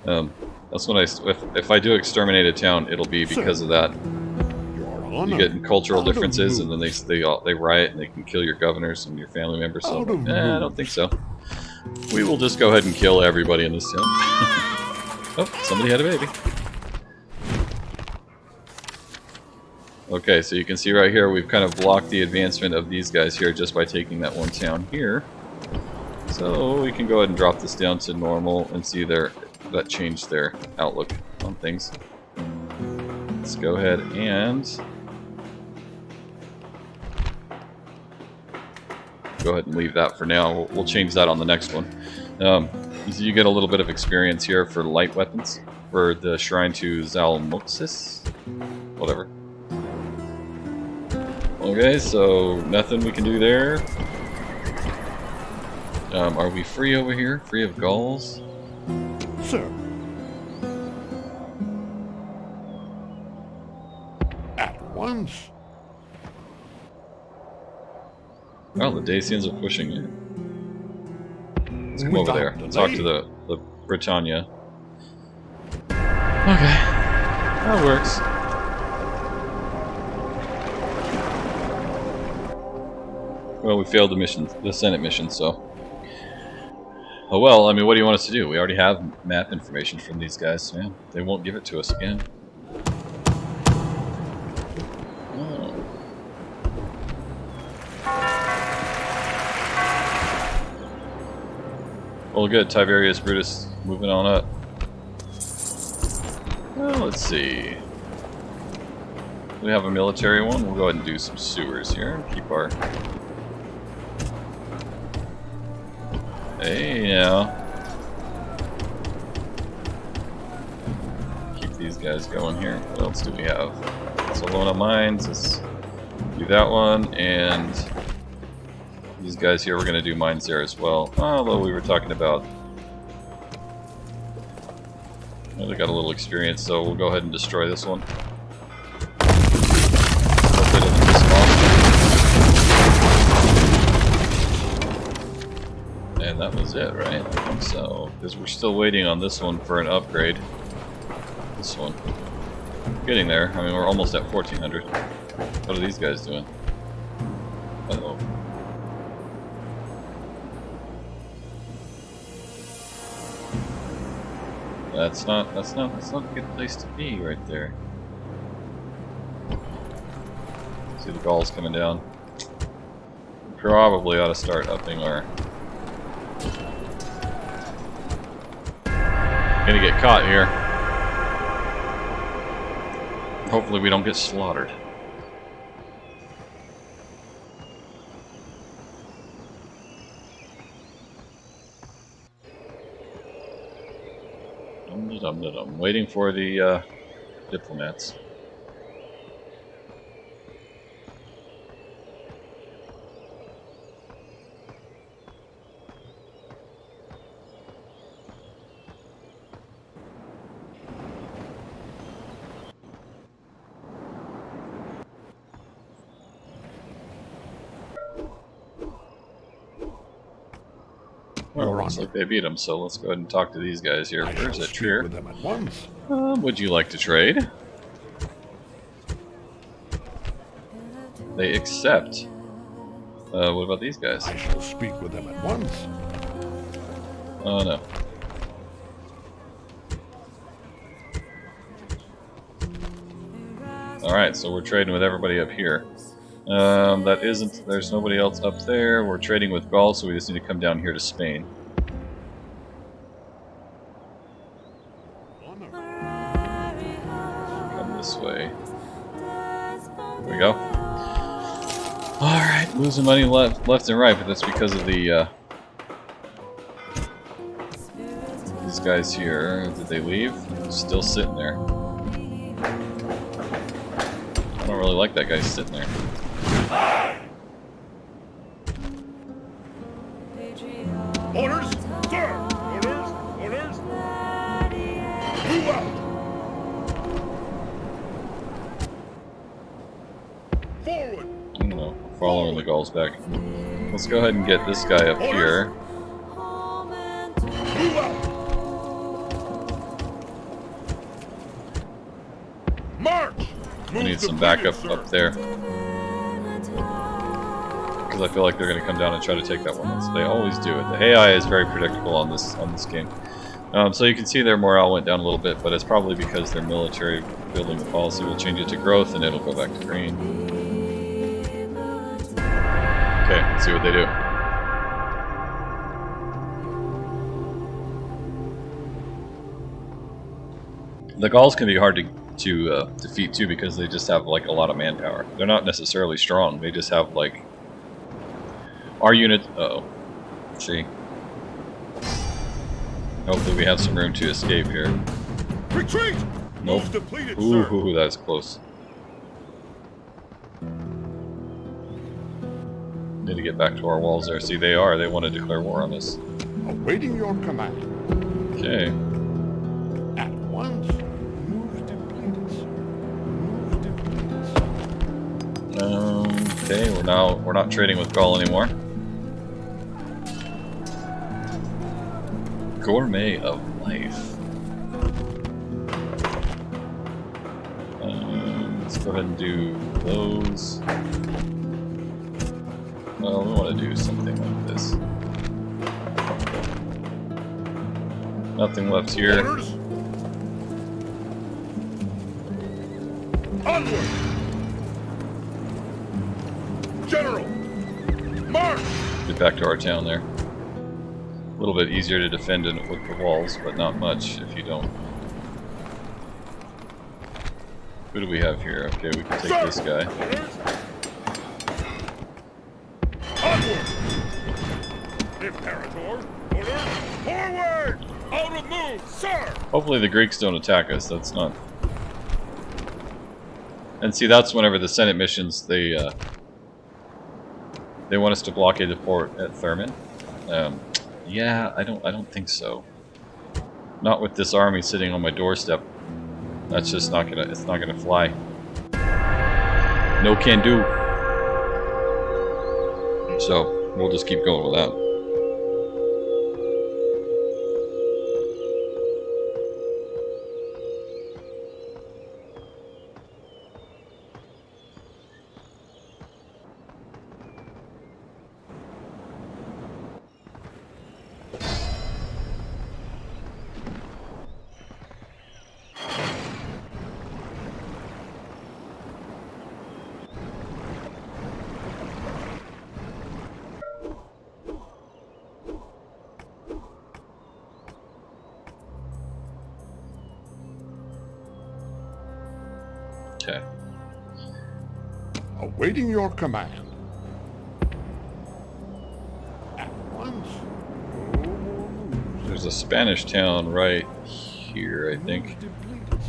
That's when if I do exterminate a town, it'll be because of that. Your You honor. get cultural Out of differences, and then mood. they riot and they can kill your governors and your family members. So Out of I don't mood. think so. We will just go ahead and kill everybody in this town. Oh, somebody had a baby. Okay, so you can see right here we've kind of blocked the advancement of these guys here just by taking that one town here. So we can go ahead and drop this down to normal and see that changed their outlook on things. Let's go ahead and go ahead and leave that for now. We'll change that on the next one. You get a little bit of experience here for light weapons for the shrine to Zalmoxis, whatever. Okay, so nothing we can do there. Are we free over here? Free of Gauls? Sir. At once. Oh, the Dacians are pushing it. Let's come over there. Talk to the Britannia. Okay. That works. Well, we failed the Senate mission, so. Oh well, I mean, what do you want us to do? We already have map information from these guys, so yeah, they won't give it to us again. Oh. Well, good. Tiberius Brutus moving on up. Well, let's see. We have a military one. We'll go ahead and do some sewers here. Keep our... Hey, now. Keep these guys going here. What else do we have? Salona Mines. Let's do that one. And these guys here, we're going to do mines there as well. Although we were talking about... Well, they got a little experience, so we'll go ahead and destroy this one. Hopefully it doesn't respawn. And that was it, right? I think so. Because we're still waiting on this one for an upgrade. This one. Getting there. I mean, we're almost at 1400. What are these guys doing? Uh-oh. That's not a good place to be right there. See the Gauls coming down. Probably ought to start upping our... Gonna get caught here. Hopefully we don't get slaughtered. I'm waiting for the diplomats. Well, looks like they beat them, so let's go ahead and talk to these guys here. Where's that Trier? With them at once. Would you like to trade? They accept. What about these guys? I shall speak with them at once. Oh no. Alright, so we're trading with everybody up here. There's nobody else up there. We're trading with Gaul, so we just need to come down here to Spain. Come this way. There we go. Alright, losing money left and right, but that's because of the these guys here. Did they leave? Still sitting there. I don't really like that guy sitting there. Orders, sir! Orders! Orders! Forward! I don't know. Following the Gauls back. Let's go ahead and get this guy up here. Move out! March! We need some backup up there. Because I feel like they're going to come down and try to take that one. They always do it. The AI is very predictable on this game. So you can see their morale went down a little bit, but it's probably because their military building policy will change it to growth and it'll go back to green. Okay, let's see what they do. The Gauls can be hard to defeat too because they just have like a lot of manpower. They're not necessarily strong. They just have like our unit. Uh-oh. See. Hopefully we have some room to escape here. Retreat! Nope. Move depleted, sir. Ooh, that's close. Need to get back to our walls there. See, they want to declare war on us. Awaiting your command. Okay. At once. Move depleted, sir. Move depleted, sir. Okay, we're not trading with Gaul anymore. Gourmet of life. Let's go ahead and do those. Well, we want to do something like this. Nothing left here. Orders! Onward! General! March! Get back to our town there. A little bit easier to defend with the walls, but not much if you don't. Who do we have here? Okay, we can take this guy. Orders! Onward! Imperator! Orders! Forward! Out of move, sir! Hopefully the Greeks don't attack us. That's not. And see, that's whenever the Senate missions they want us to blockade the port at Thurman. Yeah, I don't think so. Not with this army sitting on my doorstep. That's just not gonna. It's not gonna fly. No can do. So we'll just keep going with that. Okay. Awaiting your command. At once. No more moves. There's a Spanish town right here, I think. Depleted,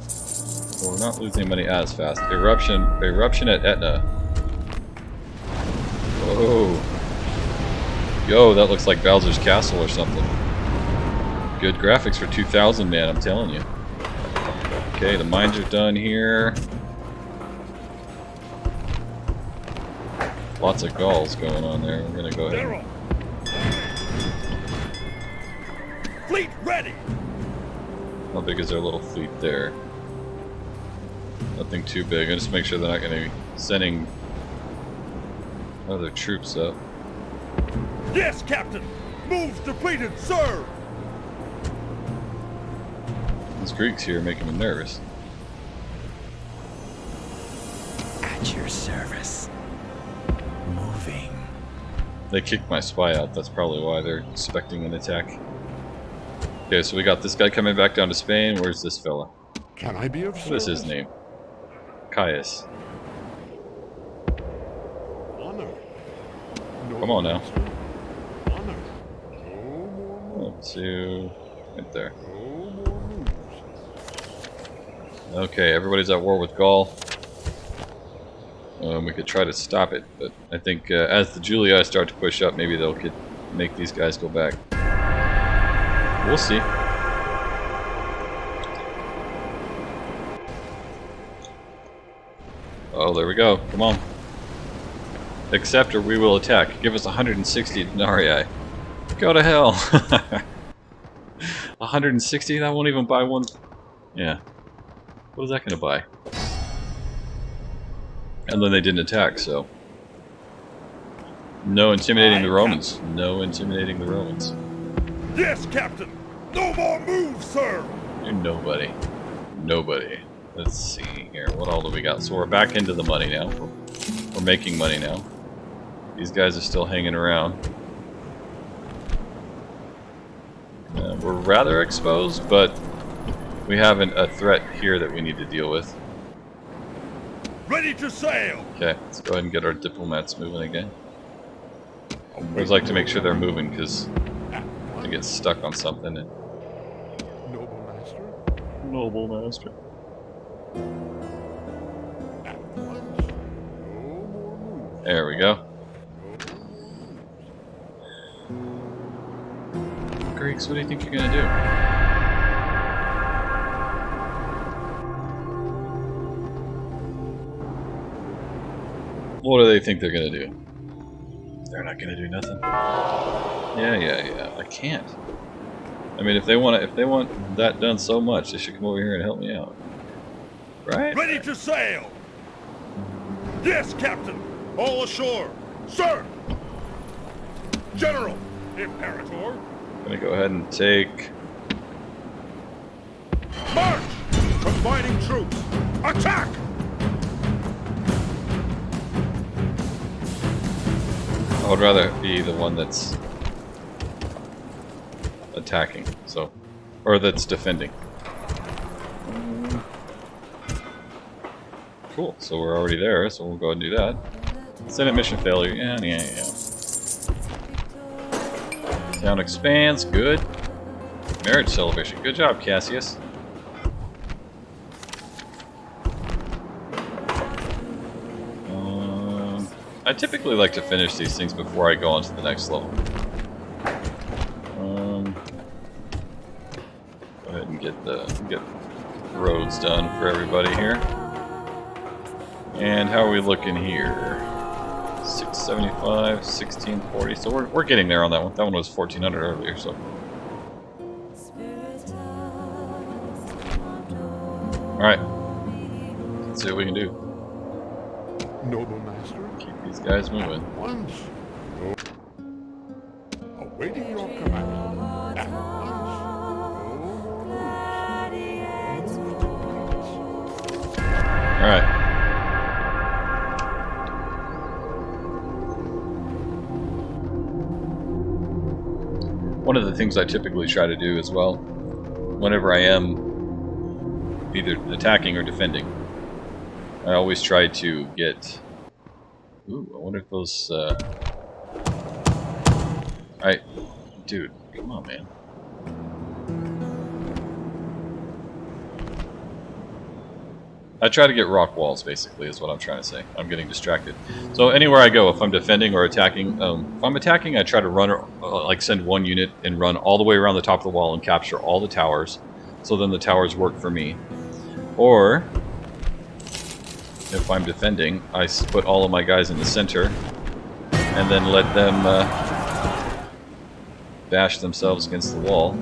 sir. Well, we're not losing money as fast. Eruption at Etna. Whoa. Yo, that looks like Bowser's Castle or something. Good graphics for 2000, man, I'm telling you. Okay, the mines are done here. Lots of Gauls going on there. We're gonna go ahead. General! Fleet ready! How big is their little fleet there? Nothing too big. I just make sure they're not gonna be sending other troops up. Yes, Captain! Moves depleted, sir! These Greeks here are making me nervous. At your service. Moving. They kicked my spy out. That's probably why they're expecting an attack. Okay, so we got this guy coming back down to Spain. Where's this fella? Can I be of service? What is his name? Caius. Honor. No Come on now. master. Honor. No more moves. 1, 2, right there. No more moves. Okay, everybody's at war with Gaul. We could try to stop it, but I think as the Julii start to push up, maybe they'll make these guys go back. We'll see. Uh-oh, there we go. Come on. Accept or we will attack. Give us 160 denarii. Go to hell. 160? That won't even buy one. Yeah. What is that going to buy? And then they didn't attack, so. No intimidating the Romans. No intimidating the Romans. Yes, Captain. No more moves, sir. You're nobody. Nobody. Let's see here. What all do we got? So we're back into the money now. We're making money now. These guys are still hanging around. We're rather exposed, but we have a threat here that we need to deal with. Ready to sail. Okay, let's go ahead and get our diplomats moving again. I always like to make sure they're moving because they get stuck on something. And... Noble master. Noble master. At once. No more moves. There we go. Greeks, what do you think you're gonna do? What do they think they're gonna do? They're not gonna do nothing. Yeah. I can't. I mean, if they want that done so much, they should come over here and help me out, right? Ready to sail. Yes, Captain. All ashore, sir. General. Imperator. I'm gonna go ahead and take. March. Combining troops. Attack. I would rather be the one that's attacking, so, or that's defending. Cool. So we're already there, so we'll go ahead and do that. Senate mission failure. Yeah. Town expands. Good. Marriage celebration. Good job, Cassius. I typically like to finish these things before I go on to the next level. Go ahead and get roads done for everybody here. And how are we looking here? 675, 1640. So we're getting there on that one. That one was 1400 earlier, so. Alright. Let's see what we can do. Noble master. Keep these guys moving. At once. No. Awaiting your command. At once. No more moves. Alright. One of the things I typically try to do as well, whenever I am either attacking or defending, I always try to get... Ooh, I wonder if those... Dude, come on, man. I try to get rock walls, basically, is what I'm trying to say. I'm getting distracted. So anywhere I go, if I'm defending or attacking, if I'm attacking, I try to run, like send one unit and run all the way around the top of the wall and capture all the towers, so then the towers work for me. Or, if I'm defending, I put all of my guys in the center, and then let them bash themselves against the wall.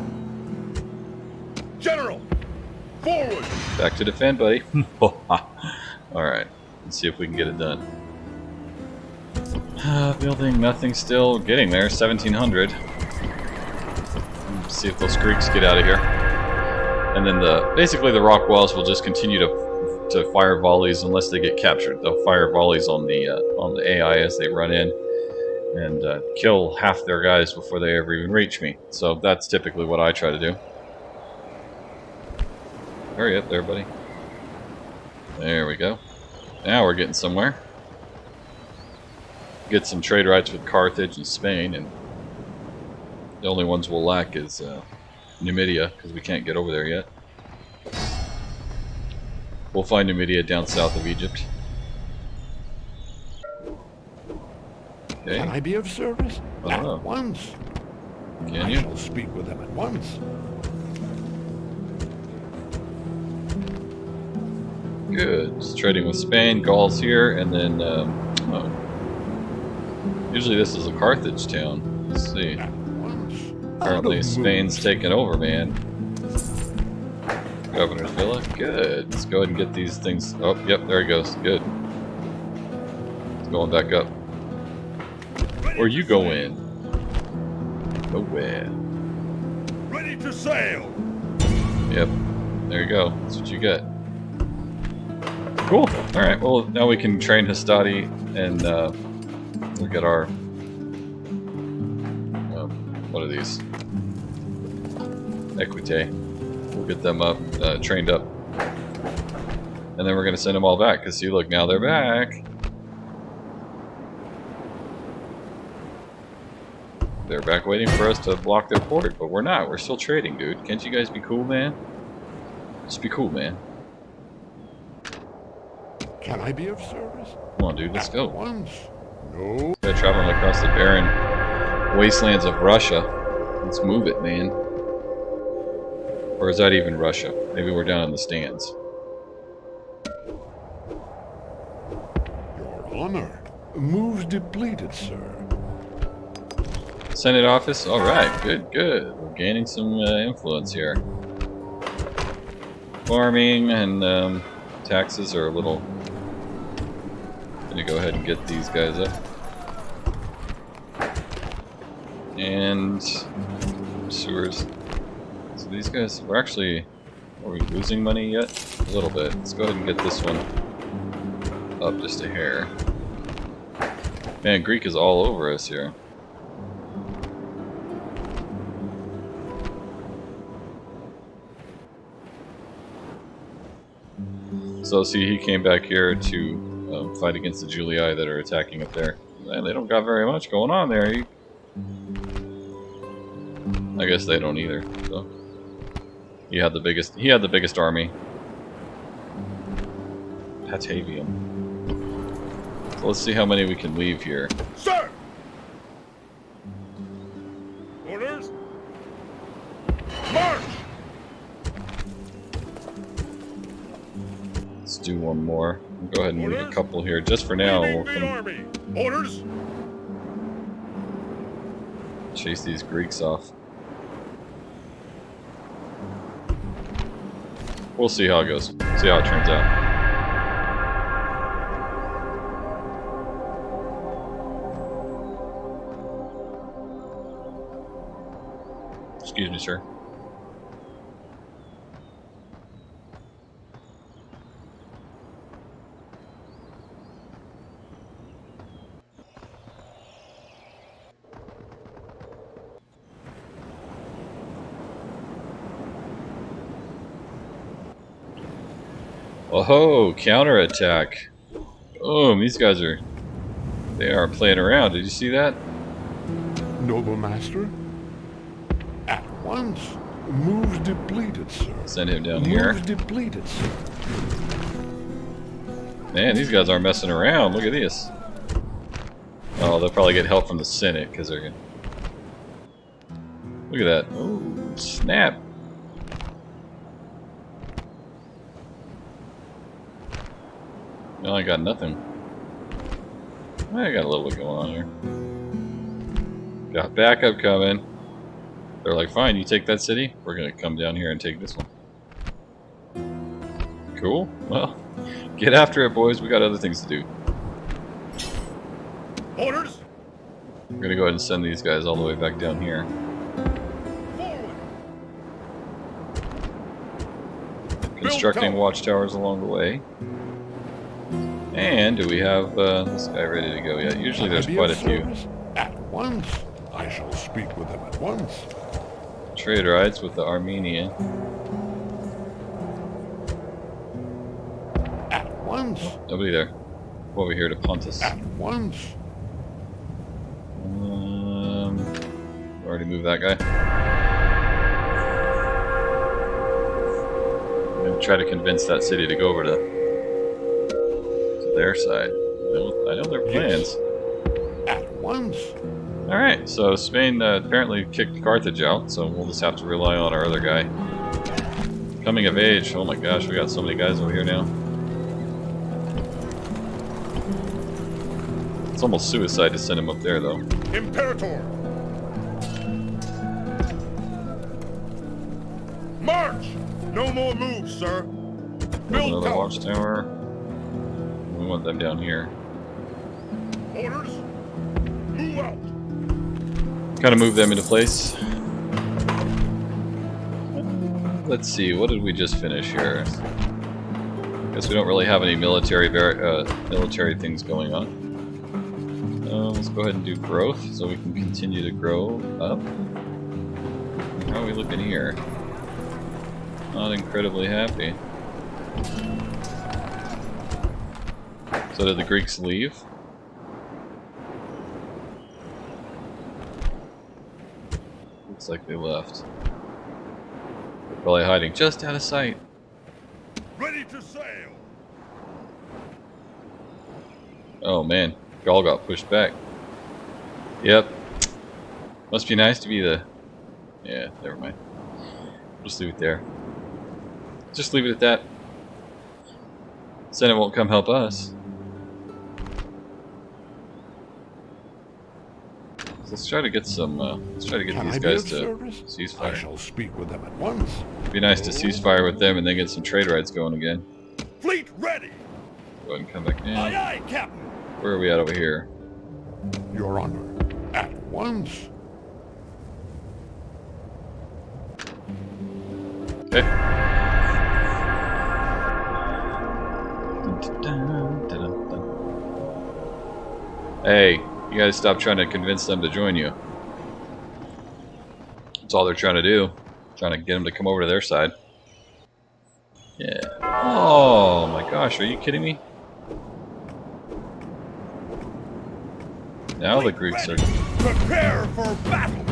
General. Forward. Back to defend, buddy. Alright, let's see if we can get it done. Building nothing still. Getting there, 1700. Let's see if those Greeks get out of here. And then basically the rock walls will just continue to fire volleys unless they get captured. They'll fire volleys on the AI as they run in and kill half their guys before they ever even reach me. So that's typically what I try to do. Hurry up there, buddy. There we go. Now we're getting somewhere. Get some trade rights with Carthage and Spain, and the only ones we'll lack is Numidia, because we can't get over there yet. We'll find Numidia down south of Egypt. Okay. Can I be of service? I don't know. At once. Can I you? shall speak with them at once. Good. Just trading with Spain. Gaul's here, and then oh. Usually this is a Carthage town. Let's see. Apparently Spain's taken over, man. Governor's Villa. Good. Let's go ahead and get these things. Oh, yep, there he goes. Good. It's going back up. Where you go in? Nowhere. Ready to sail. Yep. There you go. That's what you get. Cool. Alright, well, now we can train Hastati and we'll get our... what are these? Equite. We'll get them up, trained up. And then we're going to send them all back, because see, look, now they're back. They're back waiting for us to block their port, but we're not. We're still trading, dude. Can't you guys be cool, man? Just be cool, man. Can I be of service? Come on, dude, let's go. Once. No. We're traveling across the barren wastelands of Russia. Let's move it, man. Or is that even Russia? Maybe we're down in the stands. Your Honor. Moves depleted, sir. Senate office? Alright, good, good. We're gaining some influence here. Farming and taxes are a little... Gonna go ahead and get these guys up. And sewers. So these guys, we're actually... Are we losing money yet? A little bit. Let's go ahead and get this one up just a hair. Man, Greek is all over us here. So see, he came back here to fight against the Julii that are attacking up there. Man, they don't got very much going on there. I guess they don't either. So he had the biggest army. Patavium. So let's see how many we can leave here. Sir! Orders? March! Let's do one more. We'll go ahead and leave a couple here just for now. Leading We'll the army. Orders? chase these Greeks off. We'll see how it goes. See how it turns out. Excuse me, sir. Oh, counterattack. Oh, these guys are... They are playing around. Did you see that? Noble master? At once. Moves depleted, sir. Send him down here. Moves depleted, sir. Man, these guys aren't messing around. Look at this. Oh, they'll probably get help from the Senate because they're gonna... Look at that. Oh, snap. No, I got nothing. I got a little bit going on here. Got backup coming. They're like, fine, you take that city. We're gonna come down here and take this one. Cool. Well, get after it, boys. We got other things to do. Orders? We're gonna go ahead and send these guys all the way back down here. Forward. Constructing tower. watchtowers along the way. And do we have this guy ready to go yet? Usually there's Can I be quite a of few. service? At once. I shall speak with them at once. Trade rides with the Armenia. At once. Nobody there. Over here to Pontus. At once. Already moved that guy. I'm gonna try to convince that city to go over to their side. I know their plans. At once. Alright, so Spain apparently kicked Carthage out, so we'll just have to rely on our other guy. Coming of age. Oh my gosh, we got so many guys over here now. It's almost suicide to send him up there, though. Imperator! March! No more moves, sir. Build Another tower. watchtower. We want them down here. Orders. Move out. Kind of move them into place. Let's see, what did we just finish here? Guess we don't really have any military things going on. Let's go ahead and do growth, so we can continue to grow up. How are we looking here? Not incredibly happy. So did the Greeks leave? Looks like they left. They're probably hiding just out of sight. Ready to sail. Oh man, Gaul got pushed back. Yep. Must be nice to be the... Yeah, never mind. Just leave it there. Just leave it at that. Senate won't come help us. Let's try to get some. Let's try to get Can these I be guys of to service? I ceasefire. shall speak with them at once. It'd be nice to ceasefire with them and then get some trade rights going again. Fleet ready. Go ahead and come back in. Aye, aye, Captain. Where are we at over here? Your Honor, at once. Okay. Hey, you guys stop trying to convince them to join you. That's all they're trying to do. Trying to get them to come over to their side. Yeah. Oh my gosh, are you kidding me? Now the Greeks are... Prepare for battle.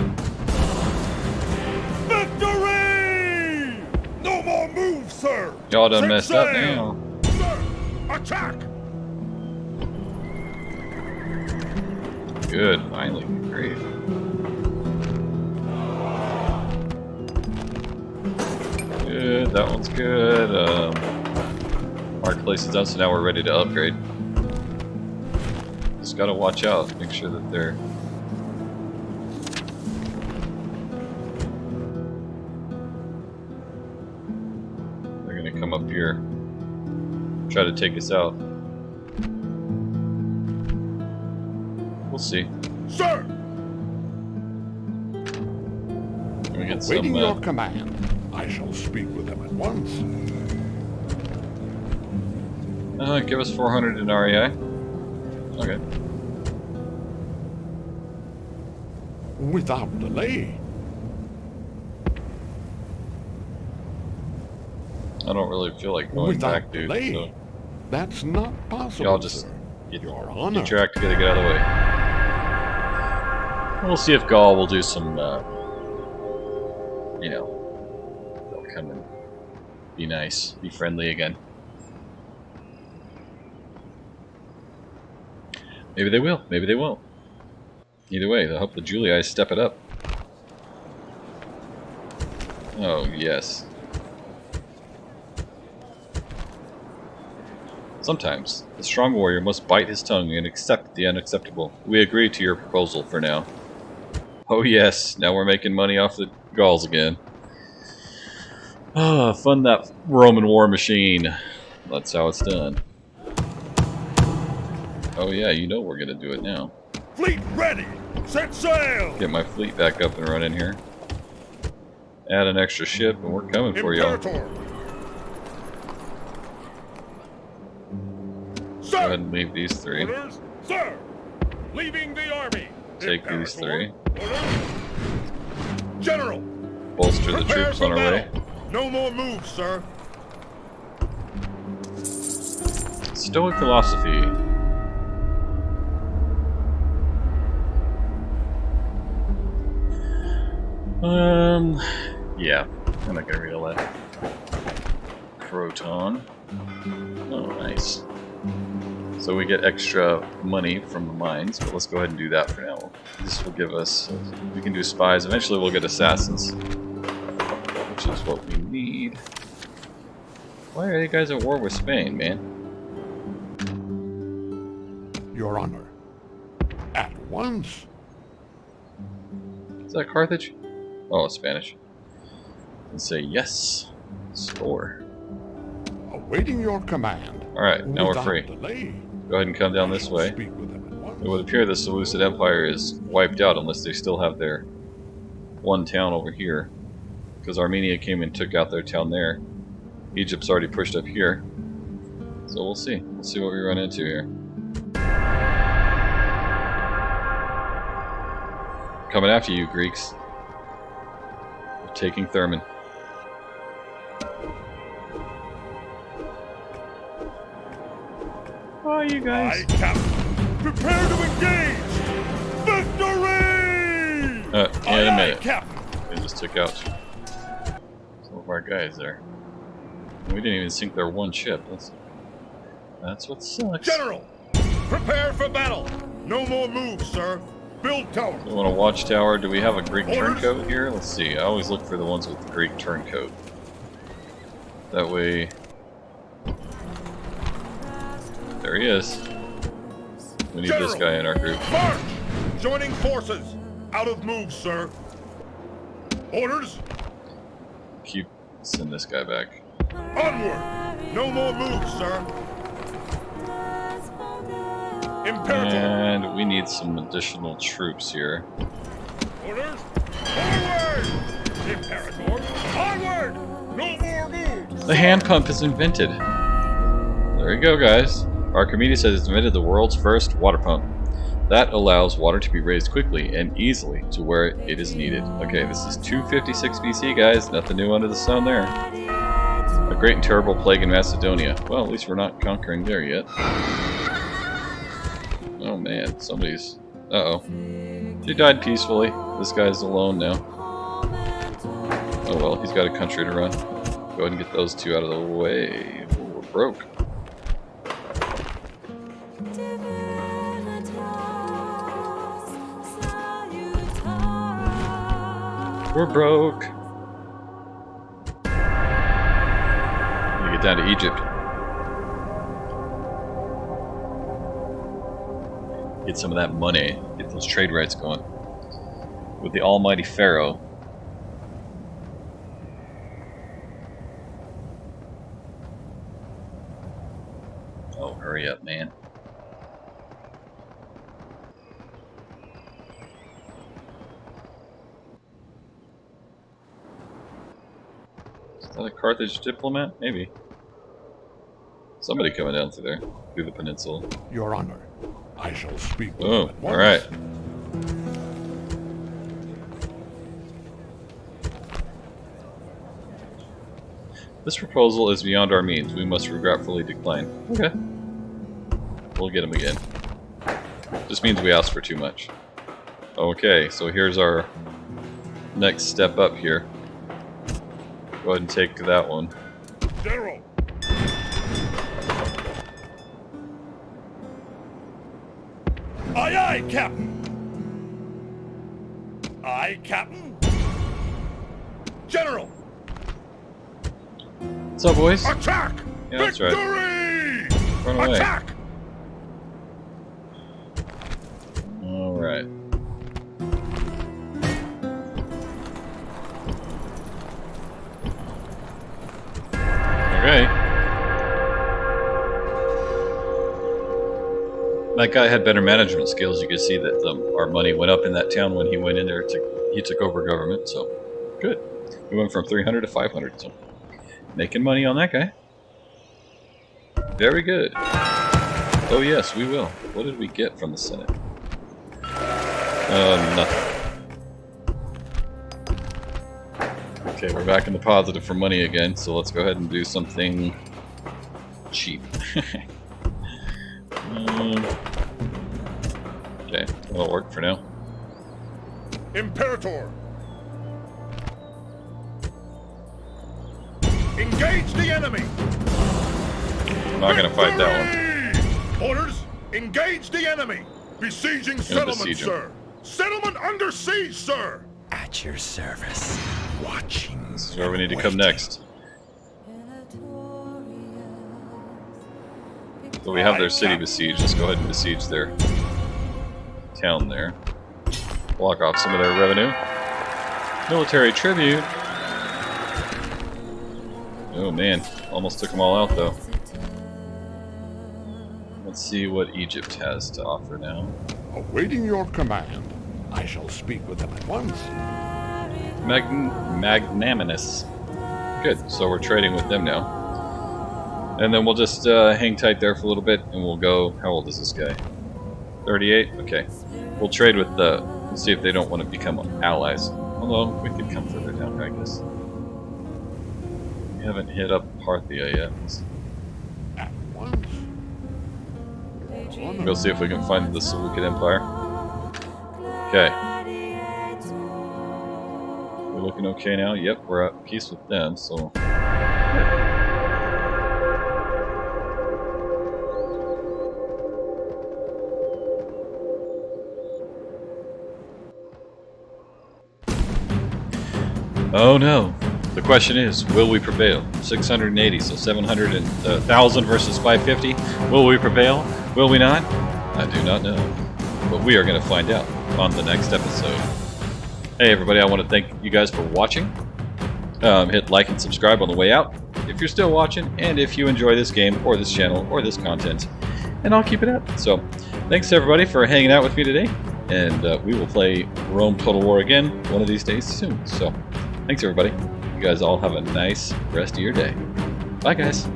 Victory! No more moves, sir. Y'all done Set messed up sail. now. Sir, attack. Good, finally. Great. Good, that one's good. Marketplace is done, so now we're ready to upgrade. Just gotta watch out, make sure that they're... They're gonna come up here, try to take us out. We'll see. Sir. Let me get Waiting some... your command. I shall speak with them at once. give us 400 in REI. Okay. Without delay. I don't really feel like going Without back, dude. delay. So That's not possible. y'all just sir. get Your Honor. your act together, get out of the way. We'll see if Gaul will do some, you know, they'll come and be nice, be friendly again. Maybe they will, maybe they won't. Either way, I hope the Julii step it up. Oh, yes. Sometimes, the strong warrior must bite his tongue and accept the unacceptable. We agree to your proposal for now. Oh yes, now we're making money off the Gauls again. Ah, fund that Roman war machine. That's how it's done. Oh yeah, you know we're gonna do it now. Fleet ready. Set sail. Get my fleet back up and running here. Add an extra ship and we're coming for y'all. Go Imperator. ahead Sir. and leave these three. Orders. Sir. Leaving the army. Take these three. Orders. General. Bolster the Prepare troops for on our way. battle. No more moves, sir. Stoic philosophy. Yeah, I'm not gonna read all that. Croton. Oh, nice. So we get extra money from the mines, but let's go ahead and do that for now. This will give us, we can do spies. Eventually we'll get assassins, which is what we need. Why are you guys at war with Spain, man? Your Honor, once. Is that Carthage? Oh, Spanish. And say yes. Score. Awaiting your command. Alright, now we're Without free. delay, Go ahead and come down I this shall way. speak with them at once. It would appear the Seleucid Empire is wiped out unless they still have their one town over here. Because Armenia came and took out their town there. Egypt's already pushed up here. So we'll see. We'll see what we run into here. Coming after you, Greeks. We're taking Thurman. Oh, you guys. Aye, Captain. Prepare to engage. Victory! In a Aye, minute. Captain. They just took out some of our guys there. We didn't even sink their one ship. That's what sucks. General, prepare for battle. No more moves, sir. Build towers. We want a watchtower. Do we have a Greek turncoat here? Let's see. I always look for the ones with the Greek turncoat. That way... There he is. We need this guy in our group. March! Joining forces. Out of moves, sir. Orders. Send this guy back. Onward. No more moves, sir. Imperator. And we need some additional troops here. Orders. Forward. Imperator. Onward. No more moves. The hand pump is invented. There you go, guys. Archimedes has invented the world's first water pump. That allows water to be raised quickly and easily to where it is needed. Okay, this is 256 BC, guys. Nothing new under the sun there. A great and terrible plague in Macedonia. Well, at least we're not conquering there yet. Oh man, somebody's... Uh-oh. He died peacefully. This guy's alone now. Oh well, he's got a country to run. Go ahead and get those two out of the way. Ooh, we're broke. We're broke. We get down to Egypt. Get some of that money. Get those trade rights going. With the almighty Pharaoh. Oh, hurry up, man. Is that a Carthage diplomat? Maybe. Somebody coming down through there, through the peninsula. Your Honor, I shall speak with Oh, them at once. alright. This proposal is beyond our means. We must regretfully decline. Okay. We'll get him again. Just means we asked for too much. Okay, so here's our next step up here. Go ahead and take that one. General. Aye, aye, Captain. Aye, Captain. General. What's up, boys? Attack! Yeah, that's right. Victory! Run away. Attack! Alright. Okay. That guy had better management skills. You could see that our money went up in that town when he went in there. He took over government, so good. We went from 300 to 500, so making money on that guy. Very good. Oh yes, we will. What did we get from the Senate? Nothing. Okay, we're back in the positive for money again, so let's go ahead and do something cheap. Okay, that'll work for now. Imperator. Engage the enemy. I'm not gonna fight that one. Orders. Engage the enemy. Besieging settlement, besiege 'em. sir. Settlement under siege, sir. At your service. Watching. This is where we need to come next. So we have their city besieged. Let's go ahead and besiege their town there. Block off some of their revenue. Military tribute. Oh man, almost took them all out though. Let's see what Egypt has to offer now. Awaiting your command. I shall speak with them at once. Magnanimous. Good, so we're trading with them now. And then we'll just hang tight there for a little bit and we'll go. How old is this guy? 38? Okay. We'll trade with the. See if they don't want to become allies. Although, we could come further down here, I guess. We haven't hit up Parthia yet. At once. Go see if we can find the Seleucid Empire. Okay. We're looking okay now? Yep, we're at peace with them, so... Oh no. The question is, will we prevail? 680, so 700 and 1,000 versus 550. Will we prevail? Will we not? I do not know. But we are going to find out on the next episode. Hey everybody, I want to thank you guys for watching. Hit like and subscribe on the way out if you're still watching, and if you enjoy this game or this channel or this content, and I'll keep it up. So, thanks everybody for hanging out with me today, and we will play Rome Total War again one of these days soon. So, thanks everybody. You guys all have a nice rest of your day. Bye guys.